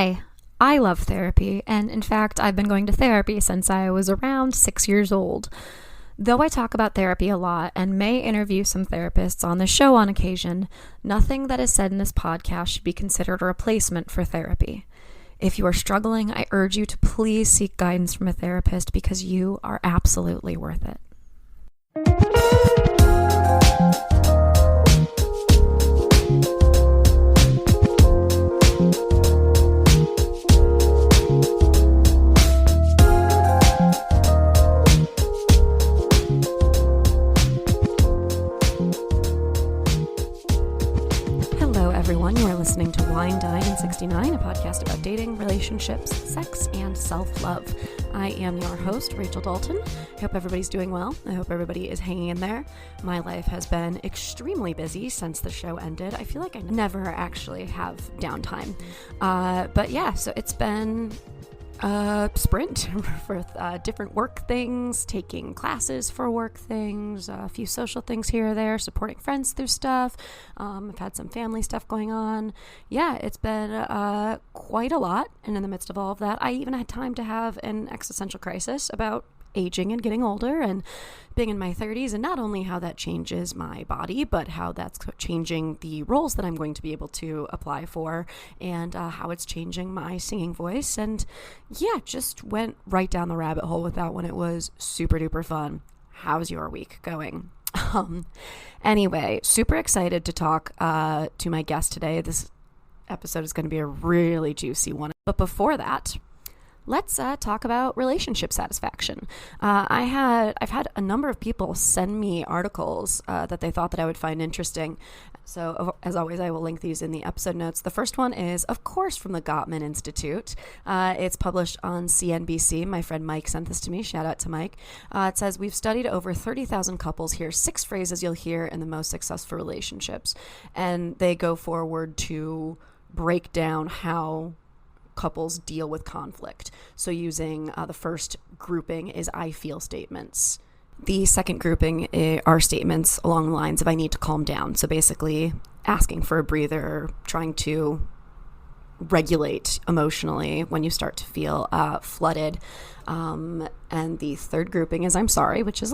Hi, I love therapy, and in fact, I've been going to therapy since I was around 6 years old. Though I talk about therapy a lot and may interview some therapists on the show on occasion, nothing that is said in this podcast should be considered a replacement for therapy. If you are struggling, I urge you to please seek guidance from a therapist because you are absolutely worth it. Everyone, you are listening to Wine, Dine, and 69, a podcast about dating, relationships, sex, and self-love. I am your host, Rachel Dalton. I hope everybody's doing well. I hope everybody is hanging in there. My life has been extremely busy since the show ended. I feel like I never actually have downtime. But yeah, so it's been a sprint for different work things, taking classes for work things, a few social things here or there, supporting friends through stuff. I've had some family stuff going on. Yeah, it's been quite a lot. And in the midst of all of that, I even had time to have an existential crisis about aging and getting older and being in my 30s, and not only how that changes my body, but how that's changing the roles that I'm going to be able to apply for, and how it's changing my singing voice. And yeah, just went right down the rabbit hole with that one. It was super duper fun. How's your week going? Anyway, super excited to talk to my guest today. This episode is going to be a really juicy one. But before that, let's talk about relationship satisfaction. I've had a number of people send me articles that they thought that I would find interesting. So as always, I will link these in the episode notes. The first one is, of course, from the Gottman Institute. It's published on CNBC. My friend Mike sent this to me. Shout out to Mike. It says, we've studied over 30,000 couples. Here's 6 phrases you'll hear in the most successful relationships. And they go forward to break down how couples deal with conflict. So using the first grouping is I feel statements. The second grouping are statements along the lines of I need to calm down. So basically asking for a breather, trying to regulate emotionally when you start to feel flooded. And the third grouping is I'm sorry, which is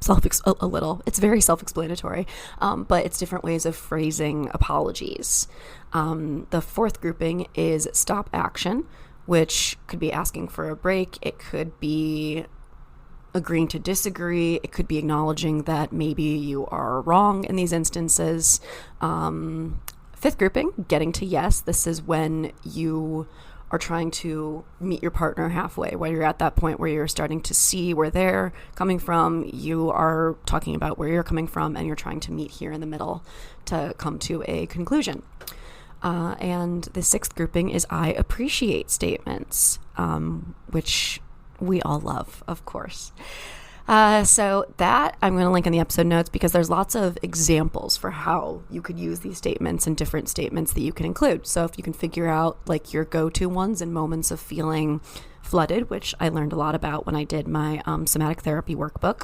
it's very self-explanatory, but it's different ways of phrasing apologies. The fourth grouping is stop action, which could be asking for a break. It could be agreeing to disagree. It could be acknowledging that maybe you are wrong in these instances. Fifth grouping, getting to yes. This is when you are trying to meet your partner halfway, where you're at that point where you're starting to see where they're coming from, you are talking about where you're coming from, and you're trying to meet here in the middle to come to a conclusion. And the sixth grouping is I appreciate statements, which we all love, of course. So that I'm going to link in the episode notes because there's lots of examples for how you could use these statements and different statements that you can include. So if you can figure out like your go-to ones in moments of feeling flooded, which I learned a lot about when I did my somatic therapy workbook,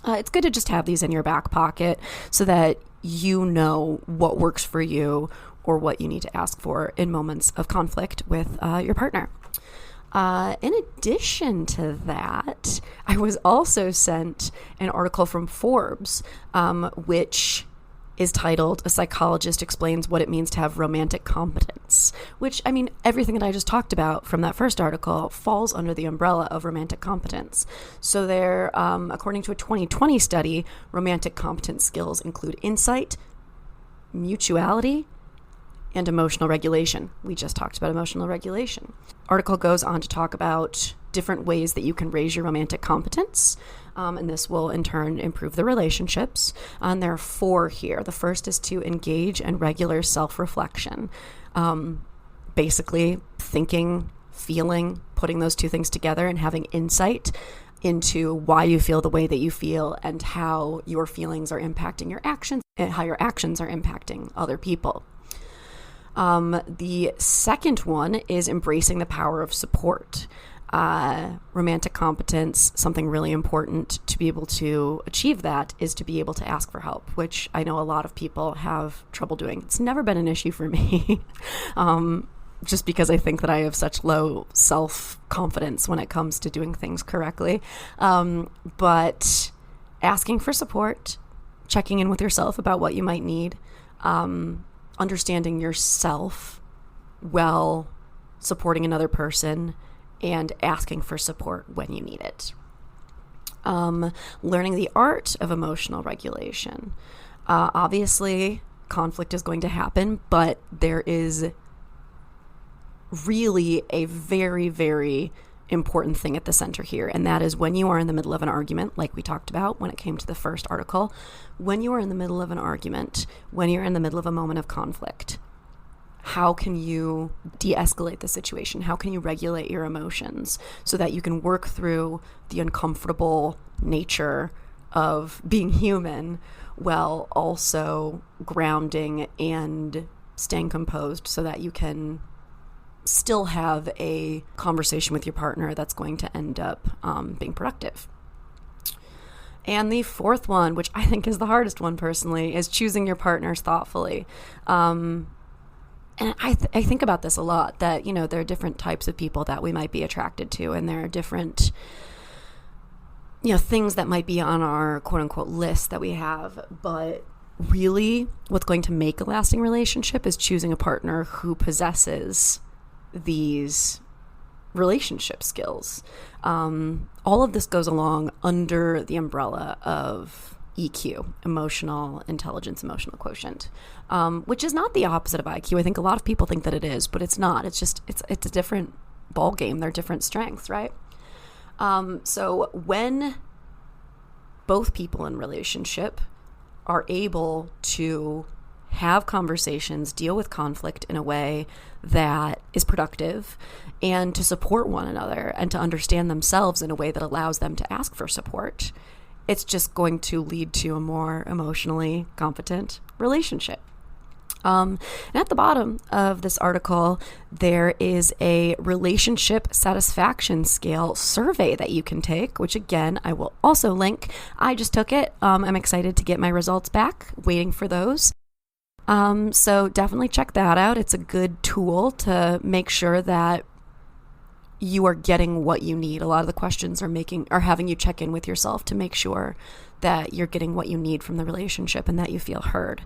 it's good to just have these in your back pocket so that you know what works for you or what you need to ask for in moments of conflict with your partner. In addition to that, I was also sent an article from Forbes, which is titled, A Psychologist Explains What It Means to Have Romantic Competence, which, I mean, everything that I just talked about from that first article falls under the umbrella of romantic competence. So there, according to a 2020 study, romantic competence skills include insight, mutuality, and emotional regulation. We just talked about emotional regulation. Article goes on to talk about different ways that you can raise your romantic competence, and this will in turn improve the relationships. And there are 4 here. The first is to engage in regular self-reflection. Basically thinking, feeling, putting those 2 things together and having insight into why you feel the way that you feel and how your feelings are impacting your actions and how your actions are impacting other people. The second one is embracing the power of support. Romantic competence, something really important to be able to achieve that is to be able to ask for help, which I know a lot of people have trouble doing. It's never been an issue for me. just because I think that I have such low self-confidence when it comes to doing things correctly. But asking for support, checking in with yourself about what you might need, understanding yourself while supporting another person, and asking for support when you need it. Learning the art of emotional regulation. Obviously, conflict is going to happen, but there is really a very, very important thing at the center here, and that is when you are in the middle of an argument, like we talked about when it came to the first article, when you are in the middle of an argument, when you're in the middle of a moment of conflict, how can you de-escalate the situation? How can you regulate your emotions so that you can work through the uncomfortable nature of being human while also grounding and staying composed so that you can still have a conversation with your partner that's going to end up being productive. And the fourth one, which I think is the hardest one personally, is choosing your partners thoughtfully. And I think about this a lot, that, you know, there are different types of people that we might be attracted to, and there are different, you know, things that might be on our quote unquote list that we have. But really what's going to make a lasting relationship is choosing a partner who possesses these relationship skills. All of this goes along under the umbrella of EQ, emotional intelligence, emotional quotient, which is not the opposite of IQ. I think a lot of people think that it is, but it's not. It's just, it's a different ball game. They're different strengths, right? So when both people in relationship are able to have conversations, deal with conflict in a way that is productive, and to support one another and to understand themselves in a way that allows them to ask for support, it's just going to lead to a more emotionally competent relationship. And at the bottom of this article, there is a relationship satisfaction scale survey that you can take, which again, I will also link. I just took it. I'm excited to get my results back, waiting for those. So definitely check that out. It's a good tool to make sure that you are getting what you need. A lot of the questions are having you check in with yourself to make sure that you're getting what you need from the relationship and that you feel heard.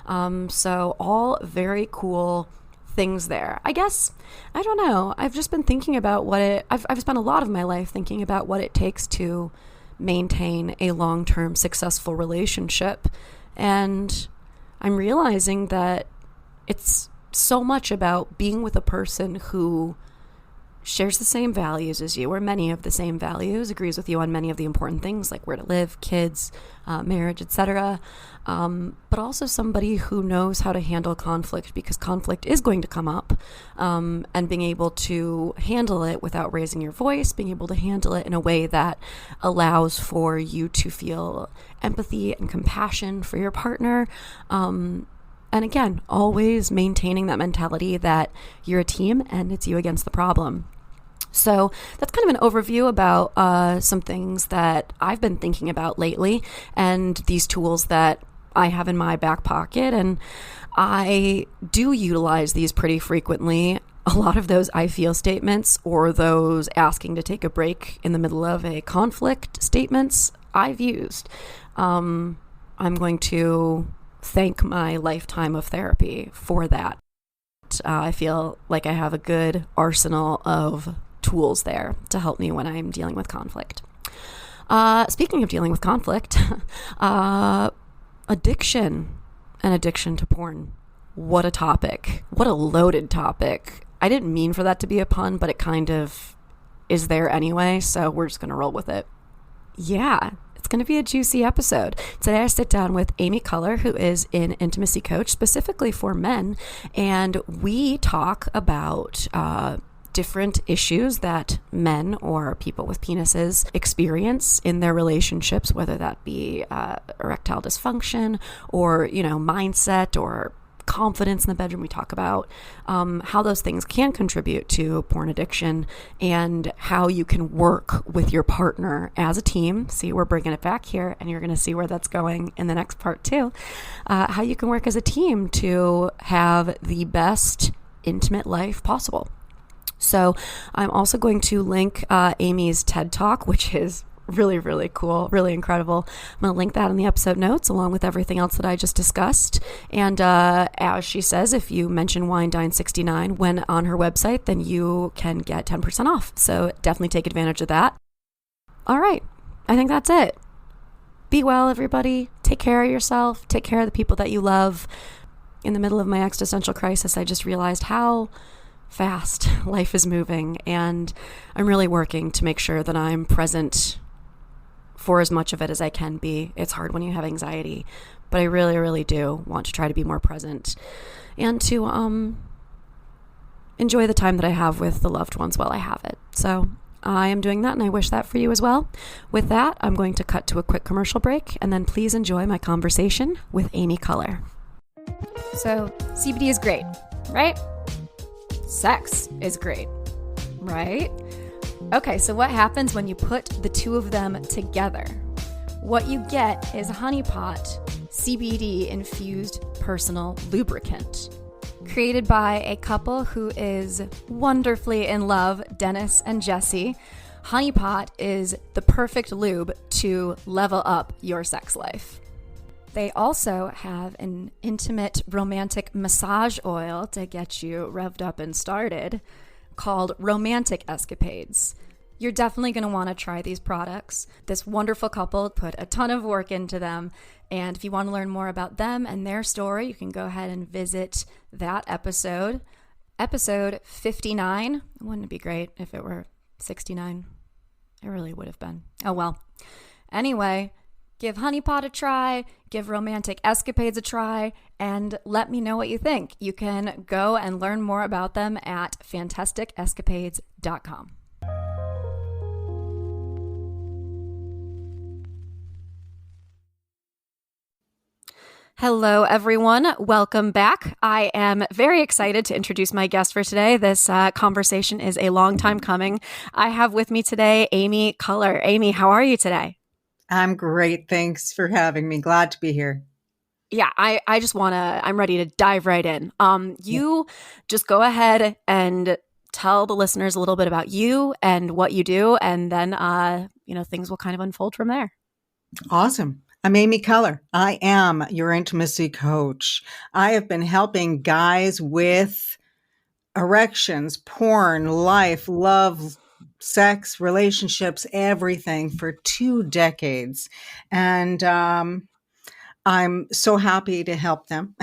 So all very cool things there. I guess, I don't know. I've just been thinking about I've spent a lot of my life thinking about what it takes to maintain a long-term successful relationship. And I'm realizing that it's so much about being with a person who shares the same values as you, or many of the same values, agrees with you on many of the important things like where to live, kids, marriage, etc. But also somebody who knows how to handle conflict, because conflict is going to come up, and being able to handle it without raising your voice, being able to handle it in a way that allows for you to feel empathy and compassion for your partner. And again, always maintaining that mentality that you're a team and it's you against the problem. So that's kind of an overview about some things that I've been thinking about lately, and these tools that I have in my back pocket. And I do utilize these pretty frequently. A lot of those I feel statements, or those asking to take a break in the middle of a conflict statements, I've used. I'm going to thank my lifetime of therapy for that. I feel like I have a good arsenal of tools there to help me when I'm dealing with conflict. Speaking of dealing with conflict, addiction and addiction to porn. What a topic. What a loaded topic. I didn't mean for that to be a pun, but it kind of is there anyway, so we're just going to roll with it. Yeah. It's going to be a juicy episode. Today I sit down with Amy Culler, who is an intimacy coach specifically for men, and we talk about different issues that men or people with penises experience in their relationships, whether that be erectile dysfunction or, mindset or confidence in the bedroom. We talk about how those things can contribute to porn addiction, and how you can work with your partner as a team. See, we're bringing it back here, and you're going to see where that's going in the next part too. How you can work as a team to have the best intimate life possible. So I'm also going to link Amy's TED Talk, which is really, really cool, really incredible. I'm going to link that in the episode notes along with everything else that I just discussed. And as she says, if you mention Wine Dine 69 when on her website, then you can get 10% off. So definitely take advantage of that. All right. I think that's it. Be well, everybody. Take care of yourself. Take care of the people that you love. In the middle of my existential crisis, I just realized how fast life is moving, and I'm really working to make sure that I'm present for as much of it as I can be. It's hard when you have anxiety, but I really, really do want to try to be more present and to enjoy the time that I have with the loved ones while I have it. So I am doing that, and I wish that for you as well. With that, I'm going to cut to a quick commercial break, and then please enjoy my conversation with Amy Culler. So CBD is great, right? Sex is great, right? Okay, so what happens when you put the two of them together? What you get is a Honey Pot CBD-infused personal lubricant. Created by a couple who is wonderfully in love, Dennis and Jesse, Honey Pot is the perfect lube to level up your sex life. They also have an intimate romantic massage oil to get you revved up and started called Romantic Escapades. You're definitely going to want to try these products. This wonderful couple put a ton of work into them. And if you want to learn more about them and their story, you can go ahead and visit that episode. Episode 59. Wouldn't it be great if it were 69? It really would have been. Oh, well. Anyway, give Honey Pot a try, give Romantic Escapades a try, and let me know what you think. You can go and learn more about them at fantasticescapades.com. Hello, everyone. Welcome back. I am very excited to introduce my guest for today. This conversation is a long time coming. I have with me today Amy Culler. Amy, how are you today? I'm great. Thanks for having me. Glad to be here. Yeah, I just I'm ready to dive right in. You just go ahead and tell the listeners a little bit about you and what you do, and then, things will kind of unfold from there. Awesome. I'm Amy Culler. I am your intimacy coach. I have been helping guys with erections, porn, life, love, sex, relationships, everything for 2 decades. And I'm so happy to help them.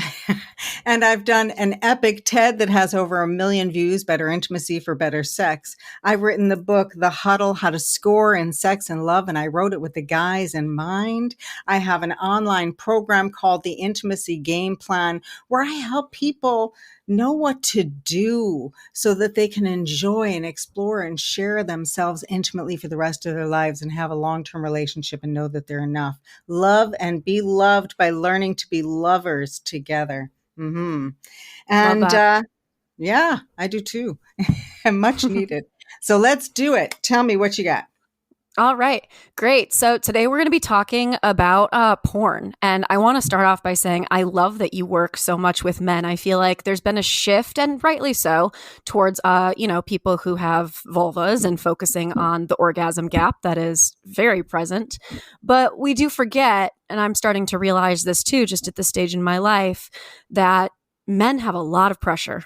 And I've done an epic TED that has over 1 million views, Better Intimacy for Better Sex. I've written the book, The Huddle, How to Score in Sex and Love, and I wrote it with the guys in mind. I have an online program called The Intimacy Game Plan, where I help people know what to do so that they can enjoy and explore and share themselves intimately for the rest of their lives and have a long-term relationship and know that they're enough. Love and be loved by learning to be lovers together. Mm-hmm. And yeah, I do too. And much needed. So let's do it. Tell me what you got. All right, great. So today we're going to be talking about porn. And I want to start off by saying I love that you work so much with men. I feel like there's been a shift, and rightly so, towards, people who have vulvas and focusing on the orgasm gap that is very present. But we do forget, and I'm starting to realize this too, just at this stage in my life, that men have a lot of pressure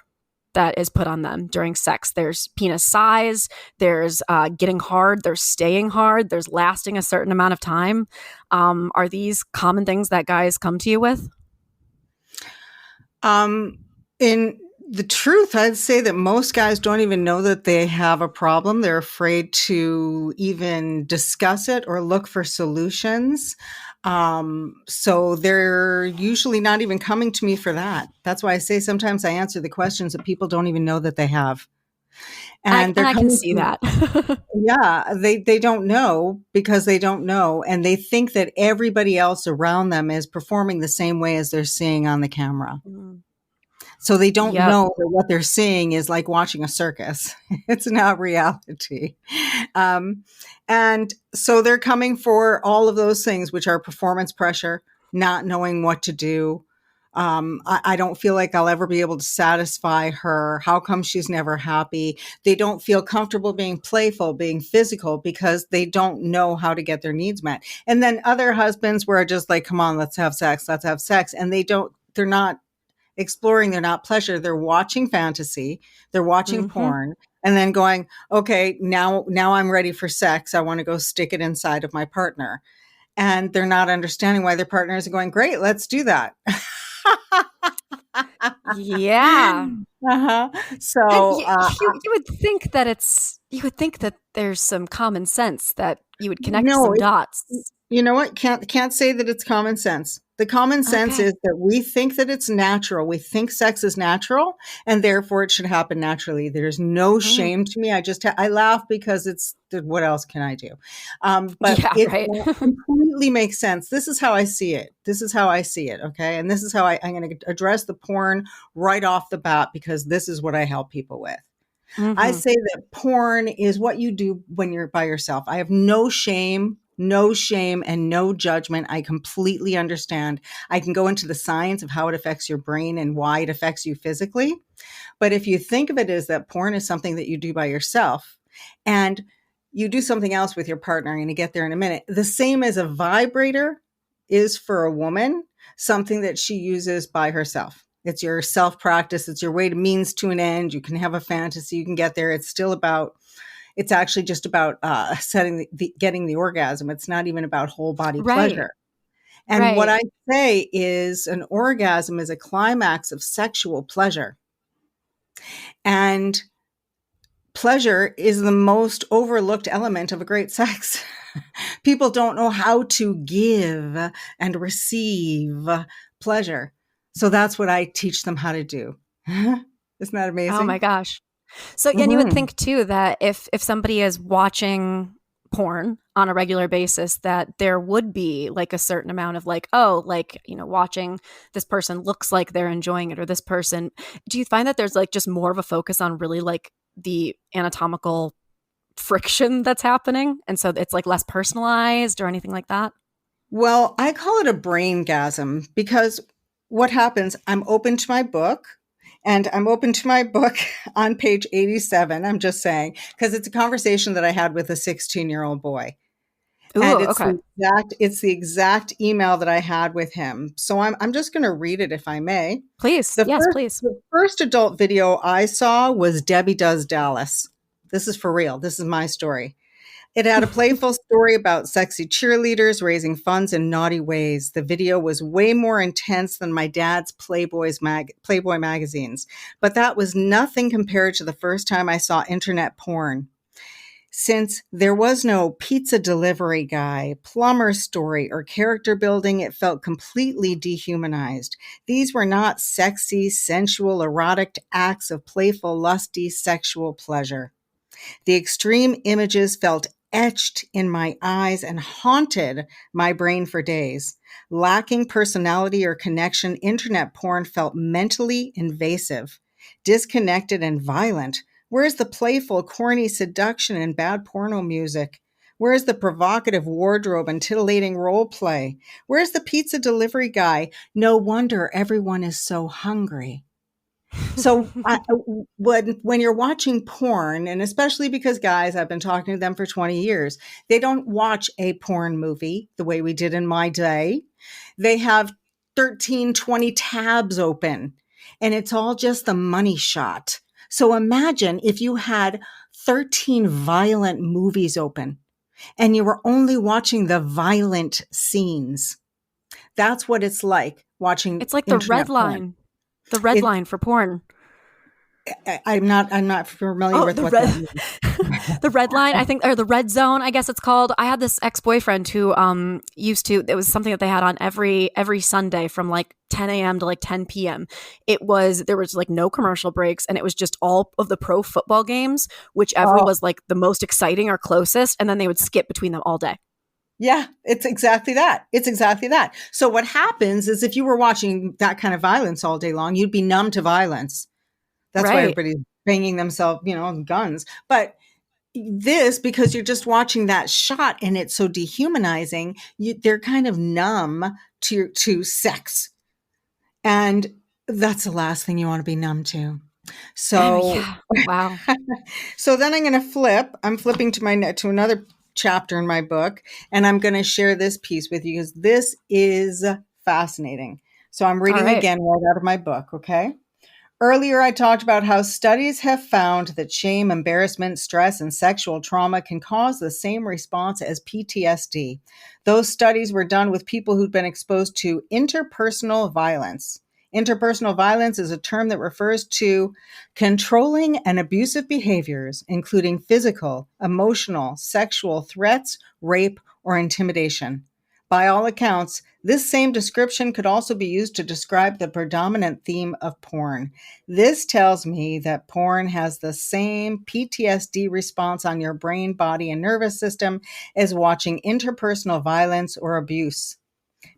that is put on them during sex. There's penis size, there's getting hard, there's staying hard, there's lasting a certain amount of time. Are these common things that guys come to you with? In the truth, I'd say that most guys don't even know that they have a problem. They're afraid to even discuss it or look for solutions. So they're usually not even coming to me for that. That's why I say sometimes I answer the questions that people don't even know that they have. And I can see that. Yeah, they don't know because they don't know. And they think that everybody else around them is performing the same way as they're seeing on the camera. So they don't know that what they're seeing is like watching a circus. It's not reality. And so they're coming for all of those things, which are performance pressure, not knowing what to do, I don't feel like I'll ever be able to satisfy her. How come she's never happy? They don't feel comfortable being playful, being physical, because they don't know how to get their needs met. And then other husbands were just like, come on, let's have sex, let's have sex. And they're not exploring, they're not pleasure. They're watching fantasy, they're watching Mm-hmm. porn, and then going, okay, now I'm ready for sex. I want to go stick it inside of my partner. And they're not understanding why their partners are going, great, let's do that. Yeah. Uh-huh. And So, you would think that there's some common sense that you would connect no, some dots. you know what? Can't say that it's common sense. The common sense Okay. is that we think that it's natural. We think sex is natural, and therefore it should happen naturally. There's no Mm. shame to me. I laugh because it's what else can I do? But Yeah, it right. completely makes sense. This is how I see it. This is how I see it. Okay, and this is how I'm going to address the porn right off the bat, because this is what I help people with. I Mm-hmm. say that porn is what you do when you're by yourself. I have no shame and no judgment. I completely understand. I can go into the science of how it affects your brain and why it affects you physically. But if you think of it as that porn is something that you do by yourself and you do something else with your partner, I'm going to get there in a minute. The same as a vibrator is for a woman, something that she uses by herself. It's your self practice. It's your way to means to an end. You can have a fantasy. You can get there. It's actually just about getting the orgasm. It's not even about whole body Right. pleasure. And what Right. I say is an orgasm is a climax of sexual pleasure. And pleasure is the most overlooked element of a great sex. People don't know how to give and receive pleasure. So that's what I teach them how to do. Isn't that Oh my amazing? gosh. So yeah, and you would Mhm. think too that if somebody is watching porn on a regular basis, that there would be like a certain amount of like, oh, like, watching this person looks like they're enjoying it, or this person. Do you find that there's like just more of a focus on really like the anatomical friction that's happening? And so it's like less personalized or anything like that? Well, I call it a brain gasm because what happens, I'm open to my book, and I'm open to my book on page 87. I'm just saying, because it's a conversation that I had with a 16-year-old boy. Ooh, And okay. it's the exact email that I had with him. So I'm just going to read it if I may. Please. Yes, please. The first adult video I saw was Debbie Does Dallas. This is for real. This is my story. It had a playful story about sexy cheerleaders raising funds in naughty ways. The video was way more intense than my dad's Playboy magazines, but that was nothing compared to the first time I saw internet porn. Since there was no pizza delivery guy, plumber story, or character building, it felt completely dehumanized. These were not sexy, sensual, erotic acts of playful, lusty, sexual pleasure. The extreme images felt etched in my eyes and haunted my brain for days. Lacking personality or connection, internet porn felt mentally invasive, disconnected, and violent. Where's the playful, corny seduction and bad porno music? Where's the provocative wardrobe and titillating role play? Where's the pizza delivery guy? No wonder everyone is so hungry. So when you're watching porn, and especially because guys, I've been talking to them for 20 years, they don't watch a porn movie the way we did in my day. They have 13, 20 tabs open, and it's all just the money shot. So imagine if you had 13 violent movies open and you were only watching the violent scenes. That's what it's like watching It's like internet porn. the red It, line for porn. I'm not familiar Oh, with what that means. the red line, I think, or the red zone, I guess it's called. I had this ex-boyfriend who used to, it was something that they had on every Sunday from like 10 a.m. to like 10 p.m. There was like no commercial breaks, and it was just all of the pro football games, whichever Oh, was like the most exciting or closest, and then they would skip between them all day. yeah, it's exactly that. It's exactly that. So what happens is if you were watching that kind of violence all day long, you'd be numb to violence. That's why Right. everybody's banging themselves, guns. But this, because you're just watching that shot and it's so dehumanizing, they're kind of numb to sex. And that's the last thing you want to be numb to. So, Yeah. Wow. so then I'm going to flip. I'm flipping to another chapter in my book, and I'm going to share this piece with you because this is fascinating. So I'm All reading right. again right out of my book, okay? Earlier, I talked about how studies have found that shame, embarrassment, stress, and sexual trauma can cause the same response as PTSD. Those studies were done with people who'd been exposed to interpersonal violence. Interpersonal violence is a term that refers to controlling and abusive behaviors, including physical, emotional, sexual threats, rape, or intimidation. By all accounts, this same description could also be used to describe the predominant theme of porn. This tells me that porn has the same PTSD response on your brain, body, and nervous system as watching interpersonal violence or abuse.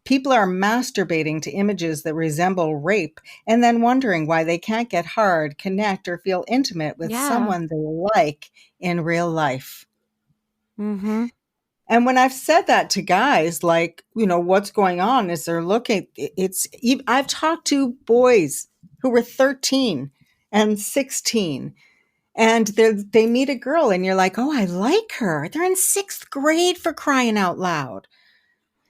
People are masturbating to images that resemble rape and then wondering why they can't get hard, connect, or feel intimate with Yeah. someone they like in real life. Mm-hmm. And when I've said that to guys, like, what's going on is they're looking, I've talked to boys who were 13 and 16, and they meet a girl and you're like, oh, I like her. They're in sixth grade, for crying out loud.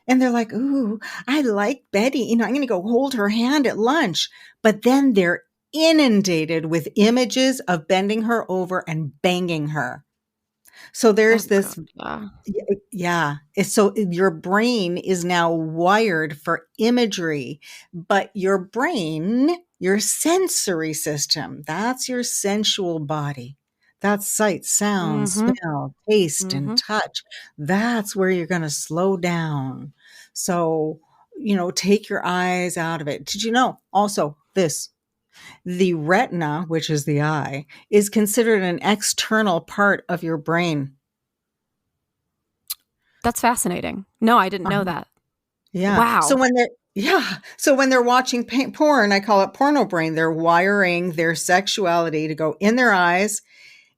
And they're like, ooh, I like Betty. I'm going to go hold her hand at lunch. But then they're inundated with images of bending her over and banging her. So Oh there's this. God. Yeah. Yeah. So your brain is now wired for imagery, but your brain, your sensory system, that's your sensual body. That's sight, sound, Mm-hmm. smell, taste, and Mm-hmm. touch. That's where you're going to slow down. So, take your eyes out of it. Did you know also this? The retina, which is the eye, is considered an external part of your brain. That's fascinating. No, I didn't know that. Yeah. So Wow. when they're yeah. So when they're watching porn, I call it porno brain. They're wiring their sexuality to go in their eyes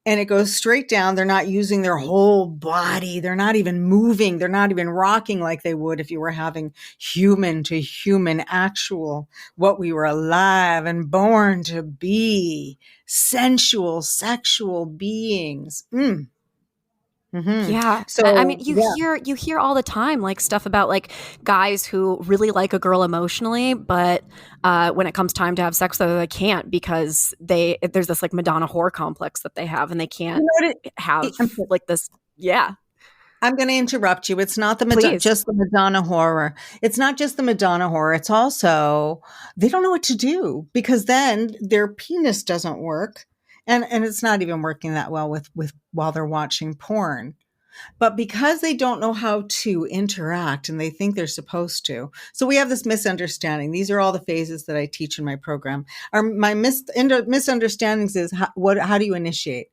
and it goes straight down. They're not using their whole body. They're not even moving. They're not even rocking like they would if you were having human to human actual, what we were alive and born to be, sensual, sexual beings. Mm-hmm. Yeah. I mean, So yeah. you hear all the time like stuff about like guys who really like a girl emotionally, but when it comes time to have sex with her, they can't because there's this like Madonna whore complex that they have, and they You can't know what have I'm like this. Yeah, I'm going to interrupt you. It's not please. just the Madonna horror. It's not just the Madonna horror. It's also they don't know what to do because then their penis doesn't work, and it's not even working that well with while they're watching porn. But because they don't know how to interact and they think they're supposed to, so we have this misunderstanding. These are all the phases that I teach in my program. My misunderstandings is how do you initiate?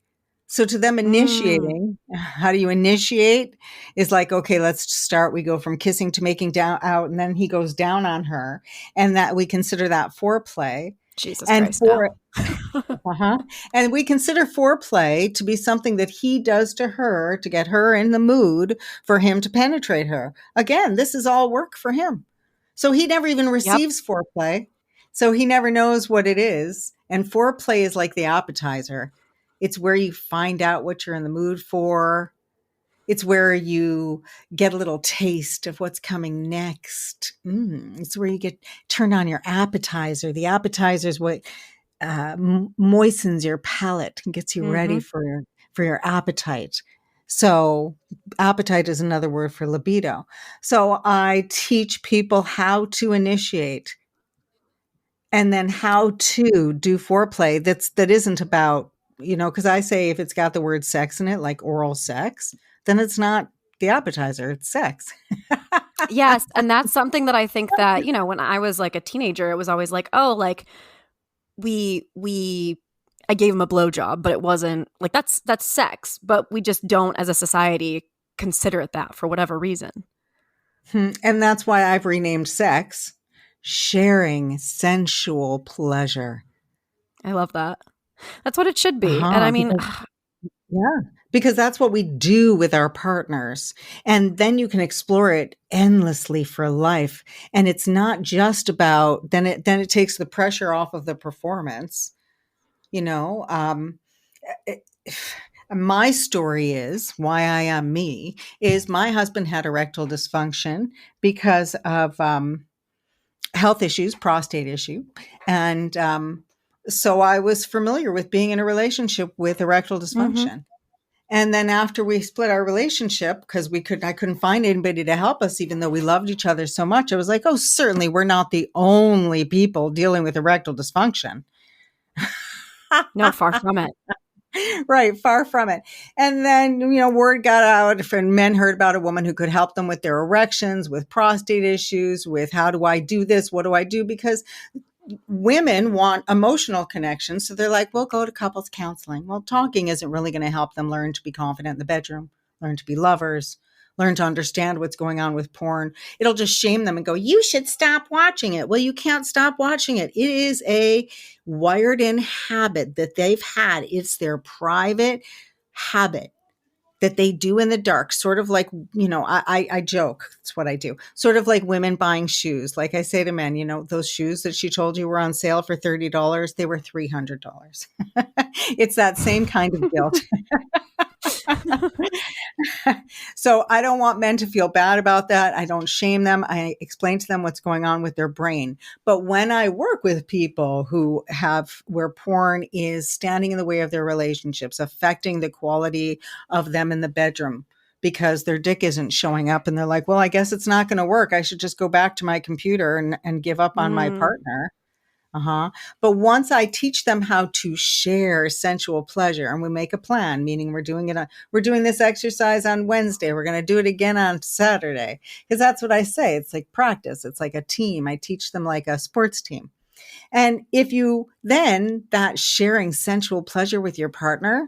So to them Mm, initiating, how do you initiate is like, okay, let's start. We go from kissing to making down out, and then he goes down on her, and that we consider that foreplay. Jesus And Christ, no. for uh-huh. And we consider foreplay to be something that he does to her to get her in the mood for him to penetrate her. Again, this is all work for him. So he never even Yep. receives foreplay. So he never knows what it is. And foreplay is like the appetizer. It's where you find out what you're in the mood for. It's where you get a little taste of what's coming next. It's where you get turned on your appetizer. The appetizer is what moistens your palate and gets you ready Mm-hmm. for your appetite. So appetite is another word for libido. So I teach people how to initiate and then how to do foreplay that isn't about, because I say if it's got the word sex in it, like oral sex, then it's not the appetizer, it's sex. Yes, and that's something that I think that when I was like a teenager, it was always like, oh, like we I gave him a blowjob, but it wasn't like that's sex, but we just don't as a society consider it that for whatever reason. And that's why I've renamed sex sharing sensual pleasure. I love that. That's what it should be. And I Uh-huh, mean, because yeah. because that's what we do with our partners. And then you can explore it endlessly for life. And it's not just about, then it takes the pressure off of the performance, you know. It- my story is why I am me is my husband had erectile dysfunction because of health issues, prostate issue. And so I was familiar with being in a relationship with erectile Mm-hmm. dysfunction. And then after we split our relationship, because I couldn't find anybody to help us, even though we loved each other so much, I was like, oh, certainly we're not the only people dealing with erectile dysfunction. No, far from it. Right, far from it. And then, word got out and men heard about a woman who could help them with their erections, with prostate issues, with how do I do this? What do I do? Because women want emotional connection. So they're like, well, go to couples counseling. Well, talking isn't really going to help them learn to be confident in the bedroom, learn to be lovers, learn to understand what's going on with porn. It'll just shame them and go, you should stop watching it. Well, you can't stop watching it. It is a wired in habit that they've had. It's their private habit that they do in the dark, sort of like, I joke. It's what I do. Sort of like women buying shoes. Like I say to men, those shoes that she told you were on sale for $30, they were $300. It's that same kind of guilt. So I don't want men to feel bad about that. I don't shame them. I explain to them what's going on with their brain. But when I work with people where porn is standing in the way of their relationships, affecting the quality of them in the bedroom because their dick isn't showing up and they're like, well, I guess it's not going to work. I should just go back to my computer and give up on my Mm. partner. But once I teach them how to share sensual pleasure and we make a plan, meaning we're doing this exercise on Wednesday. We're going to do it again on Saturday. Because that's what I say. It's like practice. It's like a team. I teach them like a sports team. And if that sharing sensual pleasure with your partner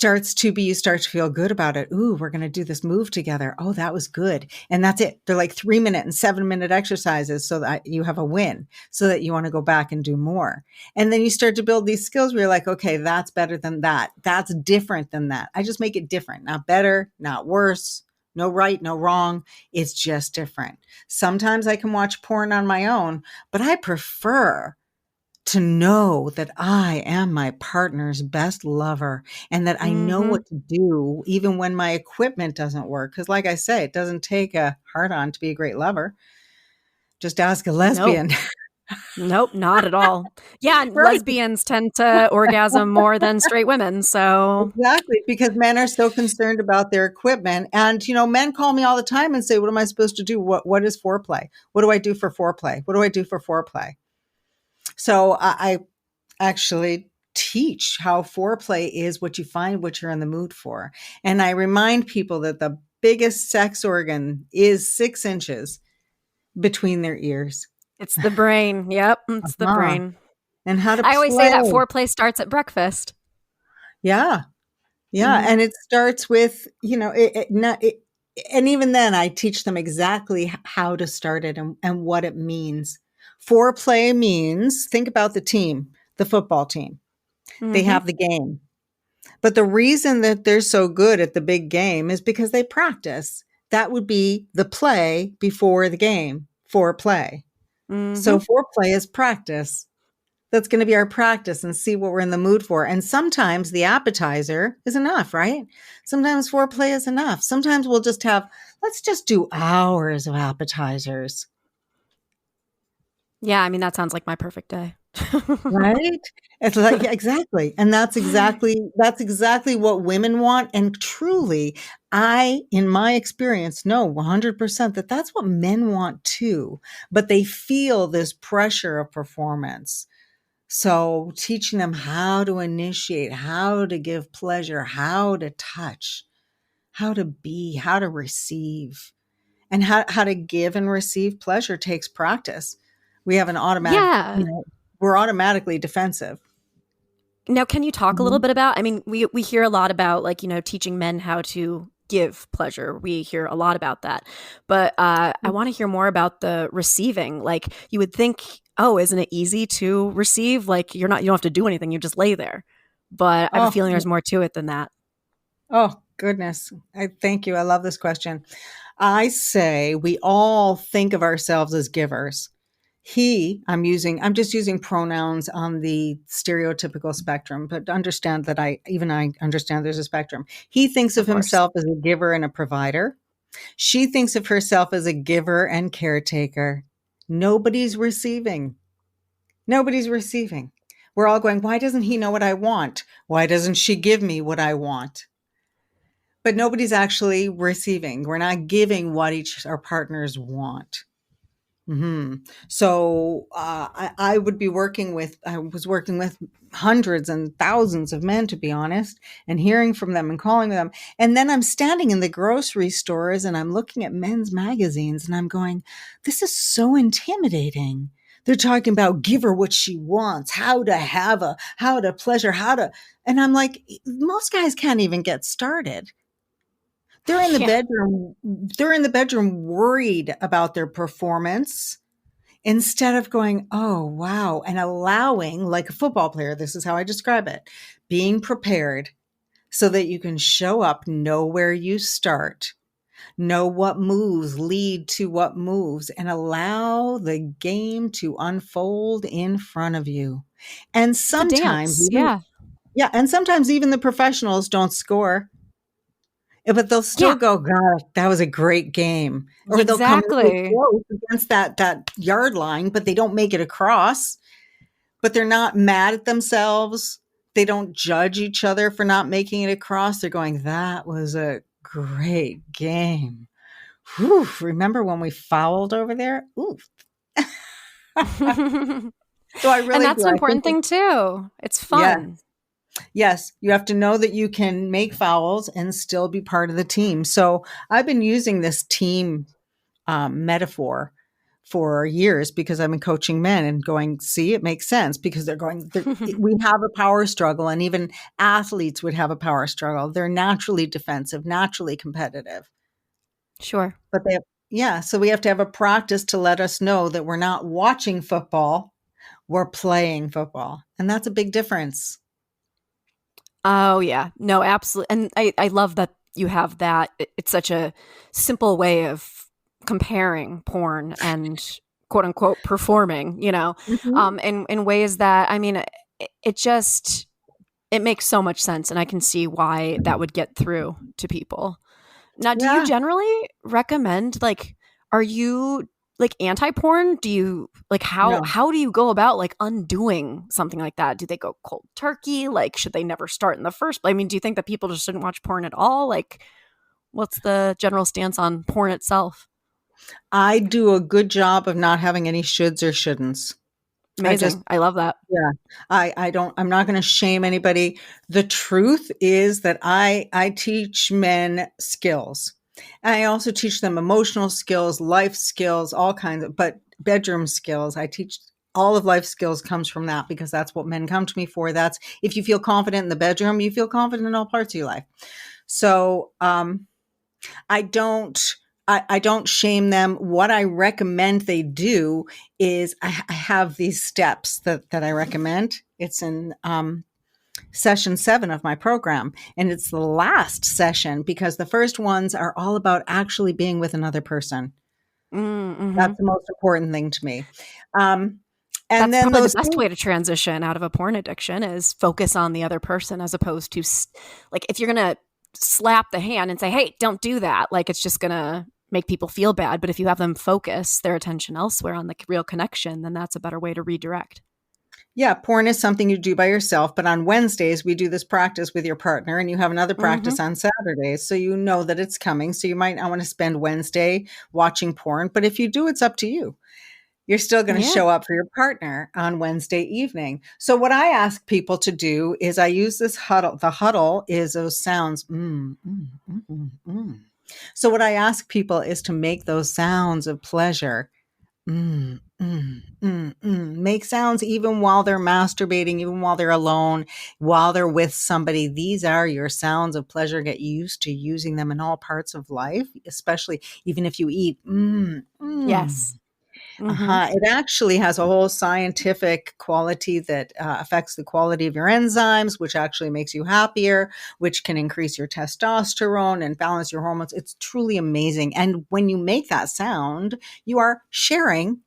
you start to feel good about it. Ooh, we're going to do this move together. Oh, that was good. And that's it. They're like 3-minute and 7-minute exercises so that you have a win, so that you want to go back and do more. And then you start to build these skills where you're like, okay, that's better than that. That's different than that. I just make it different, not better, not worse. No right, no wrong. It's just different. Sometimes I can watch porn on my own, but I prefer to know that I am my partner's best lover and that I know Mm-hmm. what to do even when my equipment doesn't work. Because, like I say, it doesn't take a hard on to be a great lover. Just ask a No. lesbian. Nope, not at all. Yeah, and Right. lesbians tend to orgasm more than straight women. So, Exactly. Because men are so concerned about their equipment. And, men call me all the time and say, what am I supposed to do? What is foreplay? What do I do for foreplay? What do I do for foreplay? So I actually teach how foreplay is what you find what you're in the mood for. And I remind people that the biggest sex organ is 6 inches between their ears. it's the brain. Yep, it's the Uh-huh. brain. And how to I always say that play. foreplay starts at breakfast. Yeah. Yeah. Mhm. And it starts with, and even then I teach them exactly how to start it and what it means. Foreplay means, think about the football team. They Mhm. have the game. But the reason that they're so good at the big game is because they practice. That would be the play before the game, foreplay. So Mhm. foreplay is practice. That's going to be our practice and see what we're in the mood for. And sometimes the appetizer is enough, right? Sometimes foreplay is enough. Sometimes let's just do hours of appetizers. Yeah, I mean that sounds like my perfect day. Right? It's like, yeah, exactly. And that's exactly what women want. And truly, in my experience, know 100% that that's what men want too. But they feel this pressure of performance. So teaching them how to initiate, how to give pleasure, how to touch, how to be, how to receive, and how to give and receive pleasure takes practice. We have an automatic, Yeah. we're automatically defensive. Now, can you talk a little Mhm. bit about, I mean, we hear a lot about like, teaching men how to give pleasure. We hear a lot about that. But I want to hear more about the receiving. Like you would think, oh, isn't it easy to receive? Like you don't have to do anything, you just lay there. But I have a Oh, feeling there's more to it than that. Oh, goodness. I thank you. I love this question. I say we all think of ourselves as givers. I'm just using pronouns on the stereotypical spectrum, but understand that I understand there's a spectrum. He thinks of Of course. himself as a giver and a provider. She thinks of herself as a giver and caretaker. Nobody's receiving. Nobody's receiving. We're all going, why doesn't he know what I want? Why doesn't she give me what I want? But nobody's actually receiving. We're not giving what each our partners want. So I would be I was working with hundreds and thousands of men, to be honest, and hearing from them and calling them. And then I'm standing in the grocery stores and I'm looking at men's magazines and I'm going, this is so intimidating. They're talking about give her what she wants, how to pleasure, and I'm like, most guys can't even get started. They're in the Yeah. bedroom. They're in the bedroom worried about their performance instead of going, oh, wow, and allowing, like a football player, this is how I describe it, being prepared so that you can show up, know where you start, know what moves lead to what moves, and allow the game to unfold in front of you. And It's a sometimes dance. even, Yeah. yeah, and sometimes even the professionals don't score. But they'll still Yeah. go, God, that was a great game. Or they'll come really Exactly. close against that yard line, but they don't make it across. But they're not mad at themselves. They don't judge each other for not making it across. They're going, that was a great game. Whew, remember when we fouled over there? Ooh. And So I really that's do. an I think important thing too. It's yeah. fun. Yes, you have to know that you can make fouls and still be part of the team. So I've been using this team metaphor for years because I've been coaching men and going, see, it makes sense because we have a power struggle, and even athletes would have a power struggle. They're naturally defensive, naturally competitive, Sure. but yeah. So we have to have a practice to let us know that we're not watching football, we're playing football. And that's a big difference. Oh yeah. No, absolutely. And I love that you have that. It's such a simple way of comparing porn and quote unquote performing, Mhm. in ways that, I mean, it just, it makes so much sense. And I can see why that would get through to people. Now, do you Yeah. generally recommend, like, are you like anti-porn? Do you like No. how do you go about like undoing something like that? Do they go cold turkey? Like, should they never start in the first place? I mean, do you think that people just shouldn't watch porn at all? Like, what's the general stance on porn itself? I do a good job of not having any shoulds or shouldnts. I just Amazing. I love that. Yeah, I'm not going to shame anybody. The truth is that I teach men skills. And I also teach them emotional skills, life skills, all kinds of, but bedroom skills. I teach all of life skills comes from that because that's what men come to me for. That's if you feel confident in the bedroom, you feel confident in all parts of your life. So, I don't I don't shame them. What I recommend they do is I have these steps that I recommend. It's in session 7 of my program, and it's the last session because the first ones are all about actually being with another person. Mm-hmm. That's the most important thing to me. Um, and That's then probably the those best things, way to transition out of a porn addiction is focus on the other person as opposed to like if you're going to slap the hand and say, "Hey, don't do that." Like it's just going to make people feel bad, but if you have them focus their attention elsewhere on the real connection, then that's a better way to redirect. yeah, porn is something you do by yourself, but on Wednesdays we do this practice with your partner, and you have another Mhm. practice on Saturdays, so you know that it's coming. So you might not want to spend Wednesday watching porn, but if you do, it's up to you. You're still going to Yeah. show up for your partner on Wednesday evening. So what I ask people to do is I use this huddle. The huddle is those sounds. So what I ask people is to make those sounds of pleasure. Make sounds even while they're masturbating, even while they're alone, while they're with somebody. These are your sounds of pleasure. Get used to using them in all parts of life, especially even if you eat. Yes. Mm-hmm. It actually has a whole scientific quality that affects the quality of your enzymes, which actually makes you happier, which can increase your testosterone and balance your hormones. It's truly amazing. And when you make that sound, you are sharing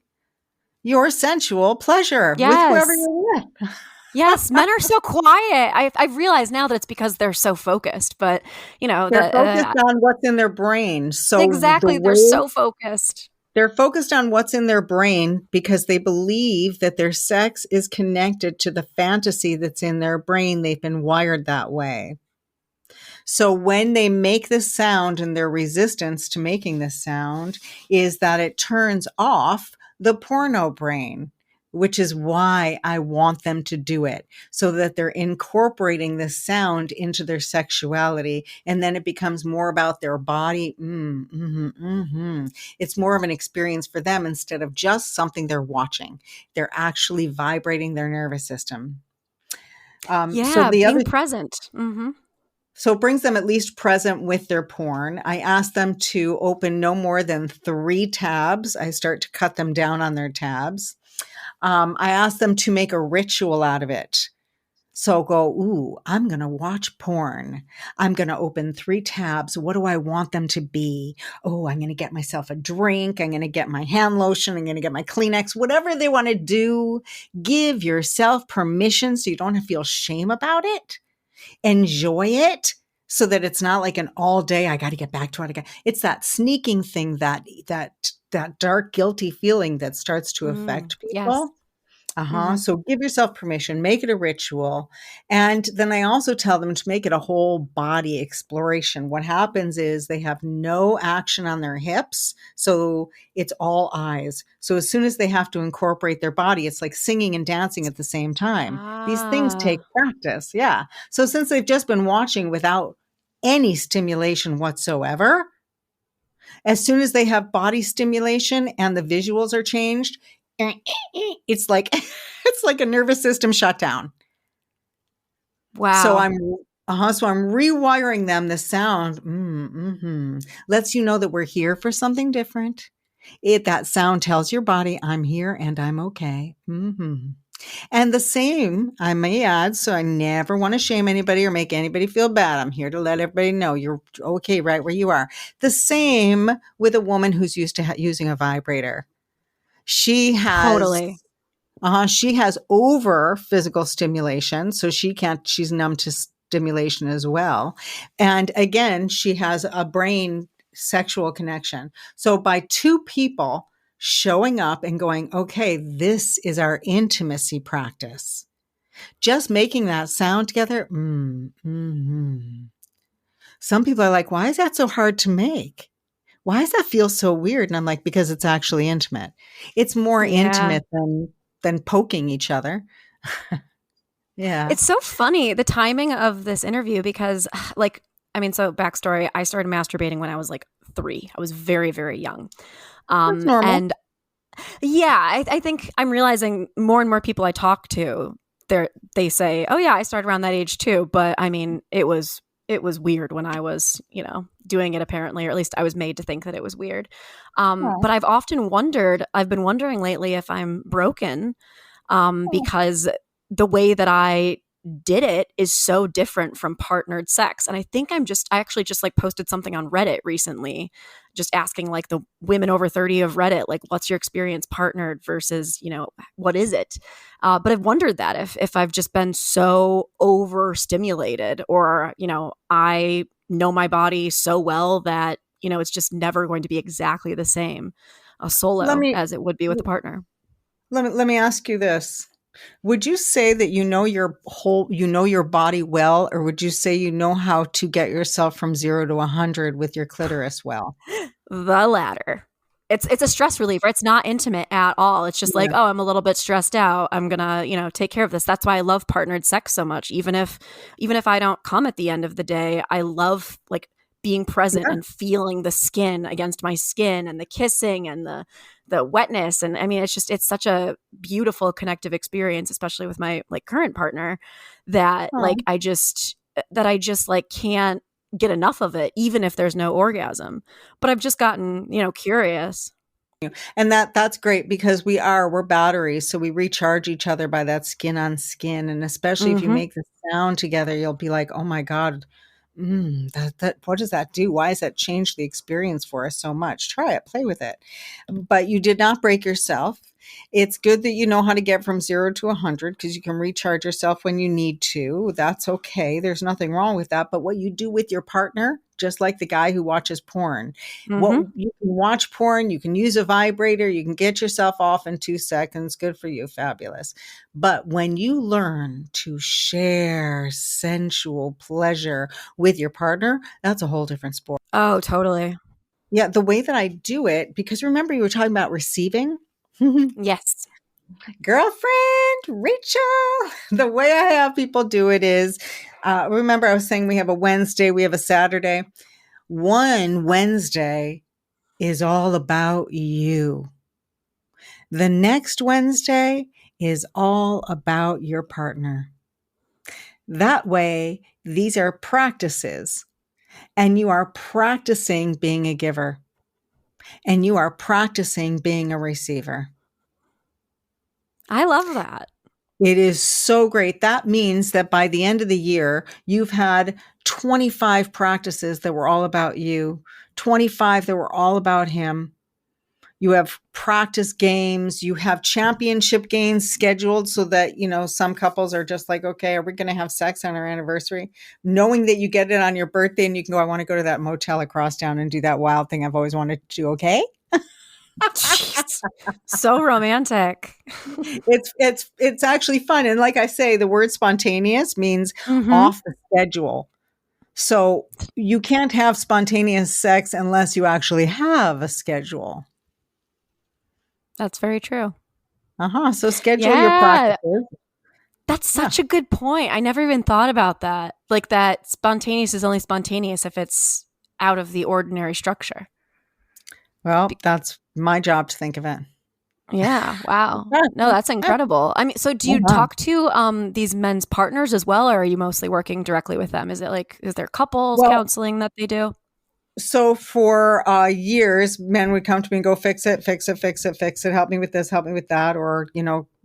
your sensual pleasure with whoever Yes. you're with. Yes, men are so quiet. I've realized now that it's because they're so focused, but They're that focused on what's in their brain. So the exactly, they're way so focused. they're focused on what's in their brain because they believe that their sex is connected to the fantasy that's in their brain. They've been wired that way. So when they make this sound, and their resistance to making this sound is that it turns off the porno brain, which is why I want them to do it, so that they're incorporating this sound into their sexuality. And then it becomes more about their body. It's more of an experience for them instead of just something they're watching. They're actually vibrating their nervous system. So Yeah, the being other present. Mm-hmm. So it brings them at least present with their porn. I ask them to open no more than 3 tabs. I start to cut them down on their tabs. I ask them to make a ritual out of it. So go, ooh, I'm going to watch porn. I'm going to open 3 tabs. What do I want them to be? Oh, I'm going to get myself a drink. I'm going to get my hand lotion. I'm going to get my Kleenex, whatever they want to do. Give yourself permission so you don't feel shame about it. Enjoy it so that it's not like an all day, I got to get back to it again. It's that sneaking thing, that dark, guilty feeling that starts to affect Yes. people. Mm-hmm. So give yourself permission, make it a ritual. And then I also tell them to make it a whole body exploration. What happens is they have no action on their hips. So it's all eyes. So as soon as they have to incorporate their body, it's like singing and dancing at the same time. These things take Ah, practice. Yeah. So since they've just been watching without any stimulation whatsoever, as soon as they have body stimulation and the visuals are changed, it's like it's like a nervous system shutdown. So wow. I'm rewiring them. The sound lets you know that we're here for something different. That sound tells your body, I'm here and I'm okay. And the same, I may add, so I never want to shame anybody or make anybody feel bad. I'm here to let everybody know you're okay right where you are. The same with a woman who's used to using a vibrator. She has Totally. she has over physical stimulation, so she's numb to stimulation as well. And again, she has a brain sexual connection. So by 2 people showing up and going, okay, this is our intimacy practice. Just making that sound together. Some people are like, why is that so hard to make? Why does that feel so weird? And I'm like, because it's actually intimate. It's more Yeah. intimate than poking each other. Yeah. It's so funny, the timing of this interview, because so backstory, I started masturbating when I was like 3. I was very, very young. That's normal. And yeah, I think I'm realizing more and more people I talk to, they say, oh yeah, I started around that age too. But I mean, it was weird when I was, doing it apparently, or at least I was made to think that it was weird. Yeah. But I've been wondering lately if I'm broken, because the way that I did it is so different from partnered sex. And I think I actually just like posted something on Reddit recently, just asking like the women over 30 of Reddit, like, what's your experience partnered versus, what is it? But I've wondered that if I've just been so overstimulated, or, I know my body so well that, it's just never going to be exactly the same a Let solo me as it would be with a partner. let me ask you this. Would you say that you know your body well, or would you say you know how to get yourself from 0 to 100 with your clitoris well? The latter. It's a stress reliever. It's not intimate at all. It's just like, Yeah. oh, I'm a little bit stressed out. I'm gonna, take care of this. That's why I love partnered sex so much. Even if I don't come at the end of the day, I love like being present Yeah. and feeling the skin against my skin, and the kissing and the wetness. And I mean, it's such a beautiful connective experience, especially with my like current partner, that Oh. I just like can't get enough of it, even if there's no orgasm. But I've just gotten, curious. And that's great because we're batteries. So we recharge each other by that skin on skin. And especially if you Mm-hmm. make the sound together, you'll be like, oh my God, what does that do? Why has that changed the experience for us so much? Try it, play with it. But you did not break yourself. It's good that you know how to get from 0 to 100 because you can recharge yourself when you need to. That's okay. There's nothing wrong with that. But what you do with your partner, just like the guy who watches porn, what Mm-hmm. you can watch porn, you can use a vibrator, you can get yourself off in 2 seconds. Good for you. Fabulous. But when you learn to share sensual pleasure with your partner, that's a whole different sport. Oh, totally. Yeah, the way that I do it, because remember you were talking about receiving? Yes. Girlfriend, Rachel, the way I have people do it is remember, I was saying we have a Wednesday, we have a Saturday. One Wednesday is all about you. The next Wednesday is all about your partner. That way, these are practices, and you are practicing being a giver, and you are practicing being a receiver. I love that. It is so great. That means that by the end of the year, you've had 25 practices that were all about you, 25 that were all about him. You have practice games, you have championship games scheduled so that, some couples are just like, okay, are we going to have sex on our anniversary? Knowing that you get it on your birthday and you can go, I want to go to that motel across town and do that wild thing I've always wanted to do. Okay. Jeez. So romantic. It's actually fun. And like I say, the word spontaneous means Mm-hmm. off the schedule. So you can't have spontaneous sex unless you actually have a schedule. That's very true. So schedule your Yeah. practices. That's Yeah. such a good point. I never even thought about that. Like that spontaneous is only spontaneous if it's out of the ordinary structure. Well, that's my job to think of it. Yeah. Wow. No, that's incredible. I mean, so do you Uh-huh. talk to these men's partners as well, or are you mostly working directly with them? Is there couples Well, counseling that they do? so for years, men would come to me and go, fix it, fix it, fix it, fix it. Help me with this, help me with that. Or,